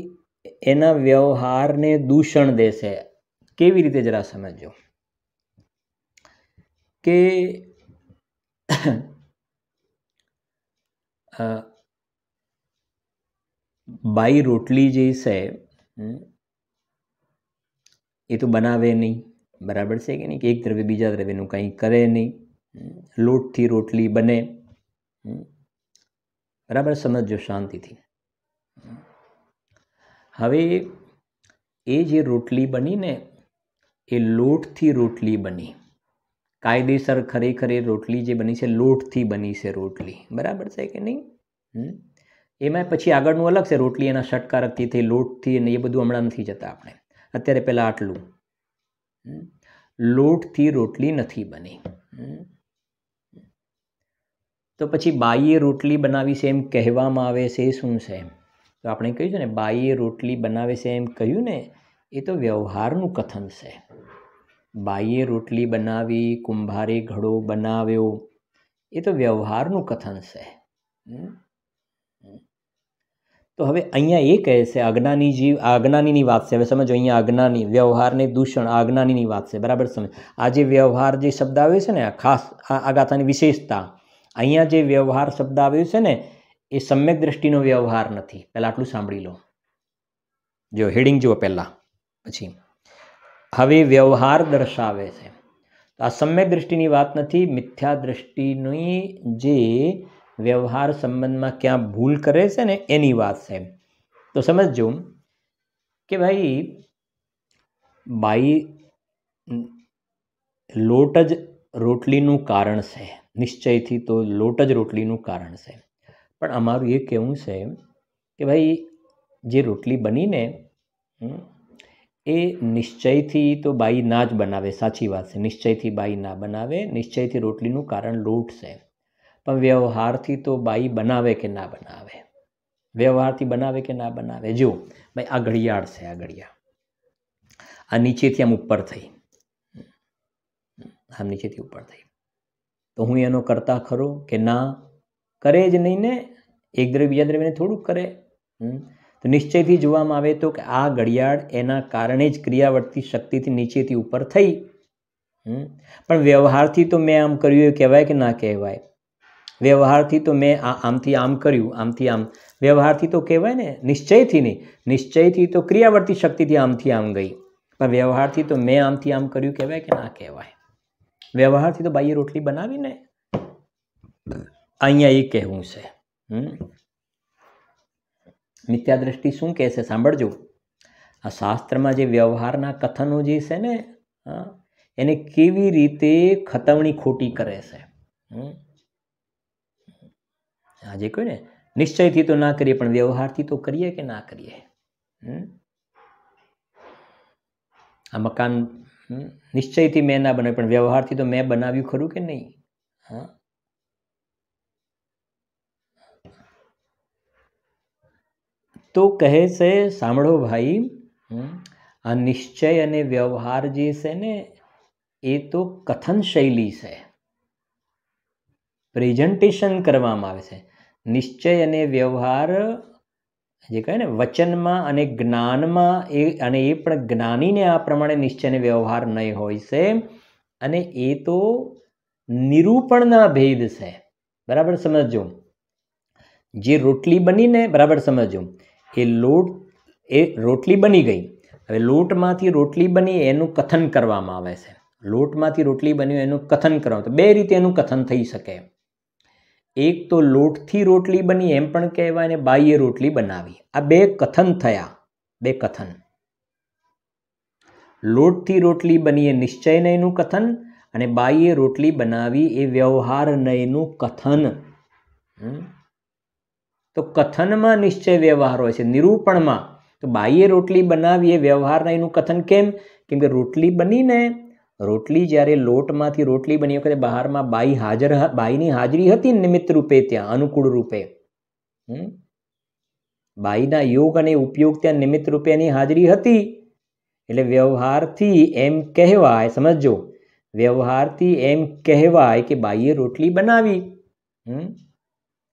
એના વ્યવહારને દૂષણ દેશે. કેવી રીતે જરા સમજો. કે બાઈ રોટલી જે છે એ તો બનાવે નહીં, બરાબર છે કે નહીં? કે એક દ્રવ્ય બીજા દ્રવ્યનું કંઈ કરે નહીં. લોટથી રોટલી બને, બરાબર? સમજો શાંતિથી. હવે એ જે રોટલી બની ને એ લોટથી રોટલી બની, કાયદેસર ખરેખર એ રોટલી જે બની છે લોટથી બની છે રોટલી, બરાબર છે કે નહીં? એમાં પછી આગળનું અલગ છે, રોટલી એના ષટકારકથી થઈ, લોટથી, અને એ બધું હમણાં નથી જતા આપણે. અત્યારે પહેલાં આટલું, લોટથી રોટલી નથી બની. તો પછી બાઈએ રોટલી બનાવી છે એમ કહેવામાં આવે છે, એ શું છે? તો આપણે કહ્યું છે ને, બાઈએ રોટલી બનાવે છે એમ કહ્યું ને, એ તો વ્યવહારનું કથન છે. બાઈએ રોટલી બનાવી, કુંભારે ઘડો બનાવ્યો, એ તો વ્યવહારનું કથન છે. તો હવે અહીંયા એ કહે છે અજ્ઞાની જીવ, આ અજ્ઞાનીની વાત છે. હવે સમજો, અહીંયા અજ્ઞાની, વ્યવહારને દૂષણ, આ અજ્ઞાનીની વાત છે, બરાબર? સમજ. આ જે વ્યવહાર જે શબ્દ આવ્યો છે ને, આ ખાસ આ ગાથાની વિશેષતા, અહીંયા જે વ્યવહાર શબ્દ આવ્યો છે ને એ સમ્યક દ્રષ્ટિનો વ્યવહાર નથી. પહેલાં આટલું સાંભળી લો. જો હેડિંગ જુઓ પહેલાં, પછી હવે વ્યવહાર દર્શાવે છે. આ સમ્યક દ્રષ્ટિની વાત નથી, મિથ્યા દ્રષ્ટિની જે વ્યવહાર સંબંધમાં ક્યાં ભૂલ કરે છે ને એની વાત છે. તો સમજો કે ભાઈ બાઈ લોટ જ રોટલીનું કારણ છે, નિશ્ચયથી તો લોટ જ રોટલીનું કારણ છે. પણ અમારું એ કહેવું છે કે ભાઈ જે રોટલી બનીને એ નિશ્ચયથી તો બાઈ ના જ બનાવે, સાચી વાત છે, નિશ્ચયથી બાઈ ના બનાવે, નિશ્ચયથી રોટલીનું કારણ લોટ છે. પણ વ્યવહારથી તો બાઈ બનાવે કે ના બનાવે, વ્યવહારથી બનાવે કે ના બનાવે. જો ભાઈ આ ઘડિયાળ છે, આ ઘડિયાળ આ નીચેથી આમ ઉપર થઈ, આમ નીચેથી ઉપર થઈ, તો હું એનો કરતા ખરો કે ના? કરે જ નહીં ને, એક દ્રવ્ય બીજા દ્રવ્યને થોડુંક કરે. તો નિશ્ચયથી જોવામાં આવે તો કે આ ઘડિયાળ એના કારણે જ ક્રિયાવર્તી શક્તિથી નીચેથી ઉપર થઈ. પણ વ્યવહારથી તો મેં આમ કર્યું એ કહેવાય કે ના કહેવાય? વ્યવહારથી તો મેં આમથી આમ કર્યું, આમથી આમ, વ્યવહારથી તો કહેવાય ને, નિશ્ચયથી નહીં. નિશ્ચયથી તો ક્રિયાવર્તી શક્તિથી આમથી આમ ગઈ, પણ વ્યવહારથી તો મેં આમથી આમ કર્યું કહેવાય કે ના કહેવાય? વ્યવહારથી તો બાઈએ રોટલી બનાવીને. અહીંયા એ કહેવું છે. મિથ્યા દ્રષ્ટિ શું કહે છે સાંભળજો. આ શાસ્ત્રમાં જે વ્યવહારના કથનો જે છે ને, એને કેવી રીતે ખતવણી ખોટી કરે છે. આજે કહ્યું ને નિશ્ચયથી તો ના કરીએ પણ વ્યવહારથી તો કરીએ કે ના કરીએ. આ મકાન નિશ્ચયથી મેં ના બનાવ્યું પણ વ્યવહારથી તો મેં બનાવ્યું ખરું કે નહીં? તો કહે છે સાંભળો ભાઈ, આ નિશ્ચય અને વ્યવહાર જે છે ને એ તો કથન શૈલી છે, પ્રેઝન્ટેશન કરવામાં આવે છે. નિશ્ચય અને વ્યવહાર જે કહે ને વચનમાં અને જ્ઞાનમાં, અને એ પણ જ્ઞાનીને આ પ્રમાણે નિશ્ચય અને વ્યવહાર નહીં હોય છે. અને એ તો નિરૂપણના ભેદ છે. બરાબર સમજો. જે રોટલી બનીને, બરાબર સમજો, એ રોટલી બની ગઈ. હવે લોટમાંથી રોટલી બની એનું કથન કરવામાં આવે છે. લોટમાંથી રોટલી બની એનું કથન કરવામાં, તો બે રીતે એનું કથન થઈ શકે. એક તો લોટથી રોટલી બની એમ પણ કહેવાય, ને બાઈએ રોટલી બનાવી. આ બે કથન થયા, બે કથન. લોટથી રોટલી બની એ નિશ્ચય નયનું કથન, અને બાઈએ રોટલી બનાવી એ વ્યવહાર નયનું કથન. તો કથનમાં નિશ્ચય વ્યવહાર હોય છે, નિરૂપણમાં તો બાઈએ રોટલી બનાવી એ વ્યવહાર નયનું કથન. કેમ? કેમ કે રોટલી બનીને, રોટલી જ્યારે લોટમાંથી રોટલી બની વખતે બહારમાં બાઈની હાજરી હતી નિમિત્ત રૂપે, ત્યાં અનુકૂળ રૂપે. બાઈના યોગ અને ઉપયોગ ત્યાં નિમિત્ત રૂપે એની હાજરી હતી. એટલે વ્યવહારથી એમ કહેવાય, સમજો, વ્યવહારથી એમ કહેવાય કે બાઈએ રોટલી બનાવી.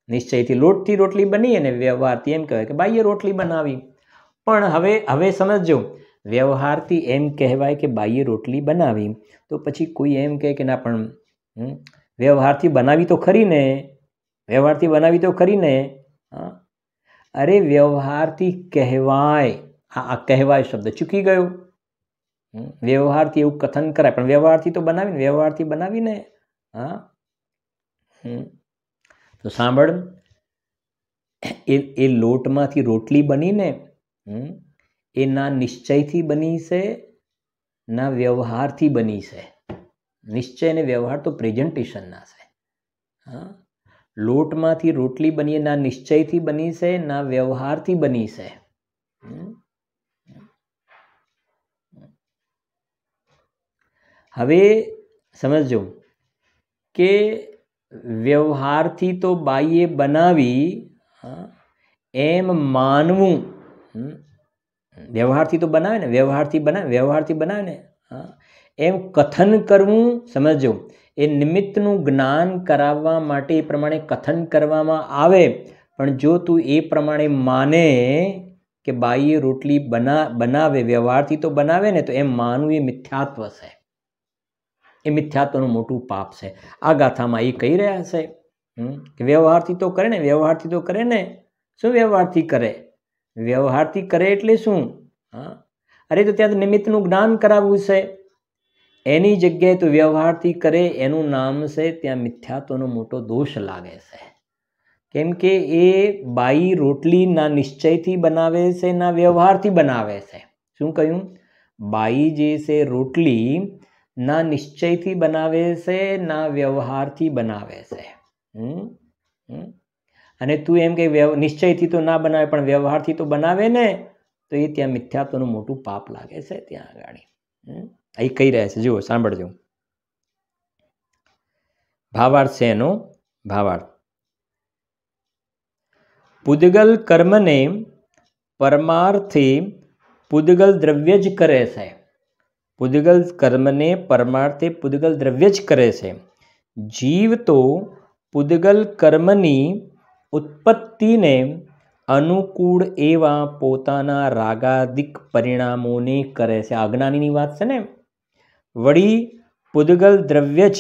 નિશ્ચયથી લોટથી રોટલી બની અને વ્યવહારથી એમ કહેવાય કે બાઈએ રોટલી બનાવી. પણ હવે સમજો, વ્યવહારથી એમ કહેવાય કે બાઈએ રોટલી બનાવી, તો પછી કોઈ એમ કહે કે ના પણ વ્યવહારથી બનાવી તો ખરી ને, વ્યવહારથી બનાવી તો ખરી ને. અરે વ્યવહારથી કહેવાય, આ કહેવાય શબ્દ ચૂકી ગયો. વ્યવહારથી એવું કથન કરાય પણ વ્યવહારથી તો બનાવીને, વ્યવહારથી બનાવીને. તો સાંભળ, એ લોટમાંથી રોટલી બનીને એ ના નિશ્ચયથી બની છે ના વ્યવહારથી બની છે. નિશ્ચય અને વ્યવહાર તો પ્રેઝન્ટેશનના છે. લોટમાંથી રોટલી બની ના નિશ્ચયથી બની છે ના વ્યવહારથી બની છે. હવે સમજો કે વ્યવહારથી તો બાઈએ બનાવી એમ માનવું, વ્યવહારથી તો બનાવે ને, વ્યવહારથી બનાવે ને, એમ કથન કરવું. સમજો, એ નિમિત્તનું જ્ઞાન કરાવવા માટે એ પ્રમાણે કથન કરવામાં આવે. પણ જો તું એ પ્રમાણે માને કે બાઈએ રોટલી બનાવે, વ્યવહારથી તો બનાવે ને, તો એમ માનવું એ મિથ્યાત્વ છે. એ મિથ્યાત્વનું મોટું પાપ છે. આ ગાથામાં એ કહી રહ્યા છે કે વ્યવહારથી તો કરે ને, વ્યવહારથી તો કરે ને. શું વ્યવહારથી કરે? વ્યવહારથી કરે એટલે શું? અરે તો ત્યાં નિમિત્તનું જ્ઞાન કરાવવું છે, એની જગ્યાએ તો વ્યવહારથી કરે, એનું નામ છે, ત્યાં મિથ્યાત્વનો મોટો દોષ લાગે છે. કેમ કે એ બાઈ રોટલી ના નિશ્ચયથી બનાવે છે ના વ્યવહારથી બનાવે છે. શું કહ્યું? બાઈ જે છે રોટલી ના નિશ્ચયથી બનાવે છે, ના વ્યવહારથી બનાવે છે. અને તું એમ કે નિશ્ચયથી તો ના બનાવે પણ વ્યવહારથી તો બનાવે ને, તો એ ત્યાં મિથ્યાત્વનું મોટું પાપ લાગે છે. ત્યાં આગળ અહીં કહી રહ્યા છે, જુઓ સાંભળજો. ભાવાર્થ છે એનો. ભાવાર્થ: પૂદગલ કર્મને પરમાર્થે પૂદગલ દ્રવ્ય જ કરે છે. પૂદગલ કર્મને પરમાર્થે પૂદગલ દ્રવ્ય જ કરે છે. જીવ તો પૂદગલ કર્મની ઉત્પત્તિને અનુકૂળ એવા પોતાના રાગાદિક પરિણામોને કરે છે. અજ્ઞાનીની વાત છે ને. વળી પૂદગલ દ્રવ્ય જ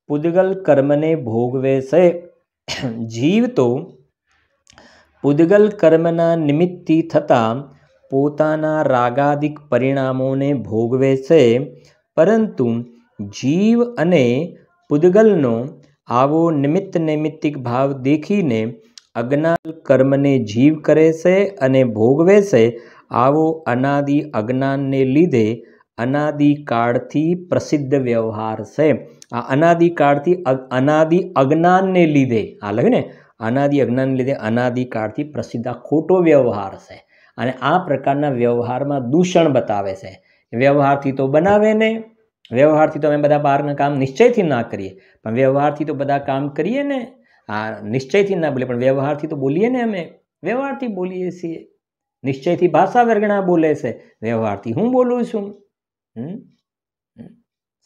પૂદગલ કર્મને ભોગવે છે. જીવ તો પૂદગલ કર્મના નિમિત્તથી થતા પોતાના રાગાદિક પરિણામોને ભોગવે છે, પરંતુ જીવ અને પૂદગલનો આવો નિમિત્ત નૈમિત્તિક ભાવ દેખીને અજ્ઞાન કર્મને જીવ કરે છે અને ભોગવે છે. આવો અનાદિ અજ્ઞાનને લીધે અનાદિકાળથી પ્રસિદ્ધ વ્યવહાર છે. આ અનાદિકાળથી અનાદિ અજ્ઞાનને લીધે આ લખ્યું ને, અનાદિ અજ્ઞાનને લીધે અનાદિકાળથી પ્રસિદ્ધ આ ખોટો વ્યવહાર છે. અને આ પ્રકારના વ્યવહારમાં દૂષણ બતાવે છે. વ્યવહારથી તો બનાવે ને, વ્યવહારથી તો અમે બધા બહારના કામ નિશ્ચયથી ના કરીએ, પણ વ્યવહારથી તો બધા કામ કરીએ ને. આ નિશ્ચયથી ના બોલીએ પણ વ્યવહારથી તો બોલીએ ને. અમે વ્યવહારથી બોલીએ છીએ. નિશ્ચયથી ભાષા વર્ગણા બોલે છે, વ્યવહારથી હું બોલું છું.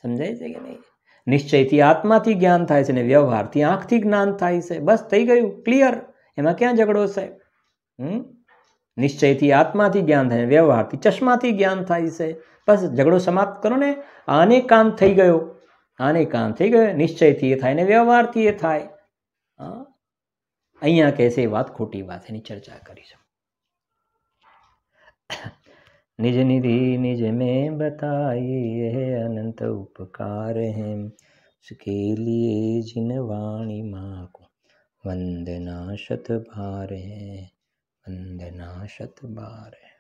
સમજાય છે કે નહીં? નિશ્ચયથી આત્માથી જ્ઞાન થાય છે ને વ્યવહારથી આંખથી જ્ઞાન થાય છે. બસ થઈ ગયું, ક્લિયર. એમાં ક્યાં ઝઘડો છે? નિશ્ચયથી આત્માથી જ્ઞાન થાય, વ્યવહારથી ચશ્માથી જ્ઞાન થાય છે. બસ ઝઘડો સમાપ્ત કરો ને. આને કામ થઈ ગયો, આને કામ થઈ ગયો. નિશ્ચયથી એ થાય ને વ્યવહારથી એ થાય. અહીંયા કહે છે એ વાત ખોટી વાત, એની ચર્ચા કરીશું. निज निधि निज में बताइए अनंत उपकार हैं, उसके लिए जिन वाणी माँ को वंदना शत बार है, वंदना शत बार है.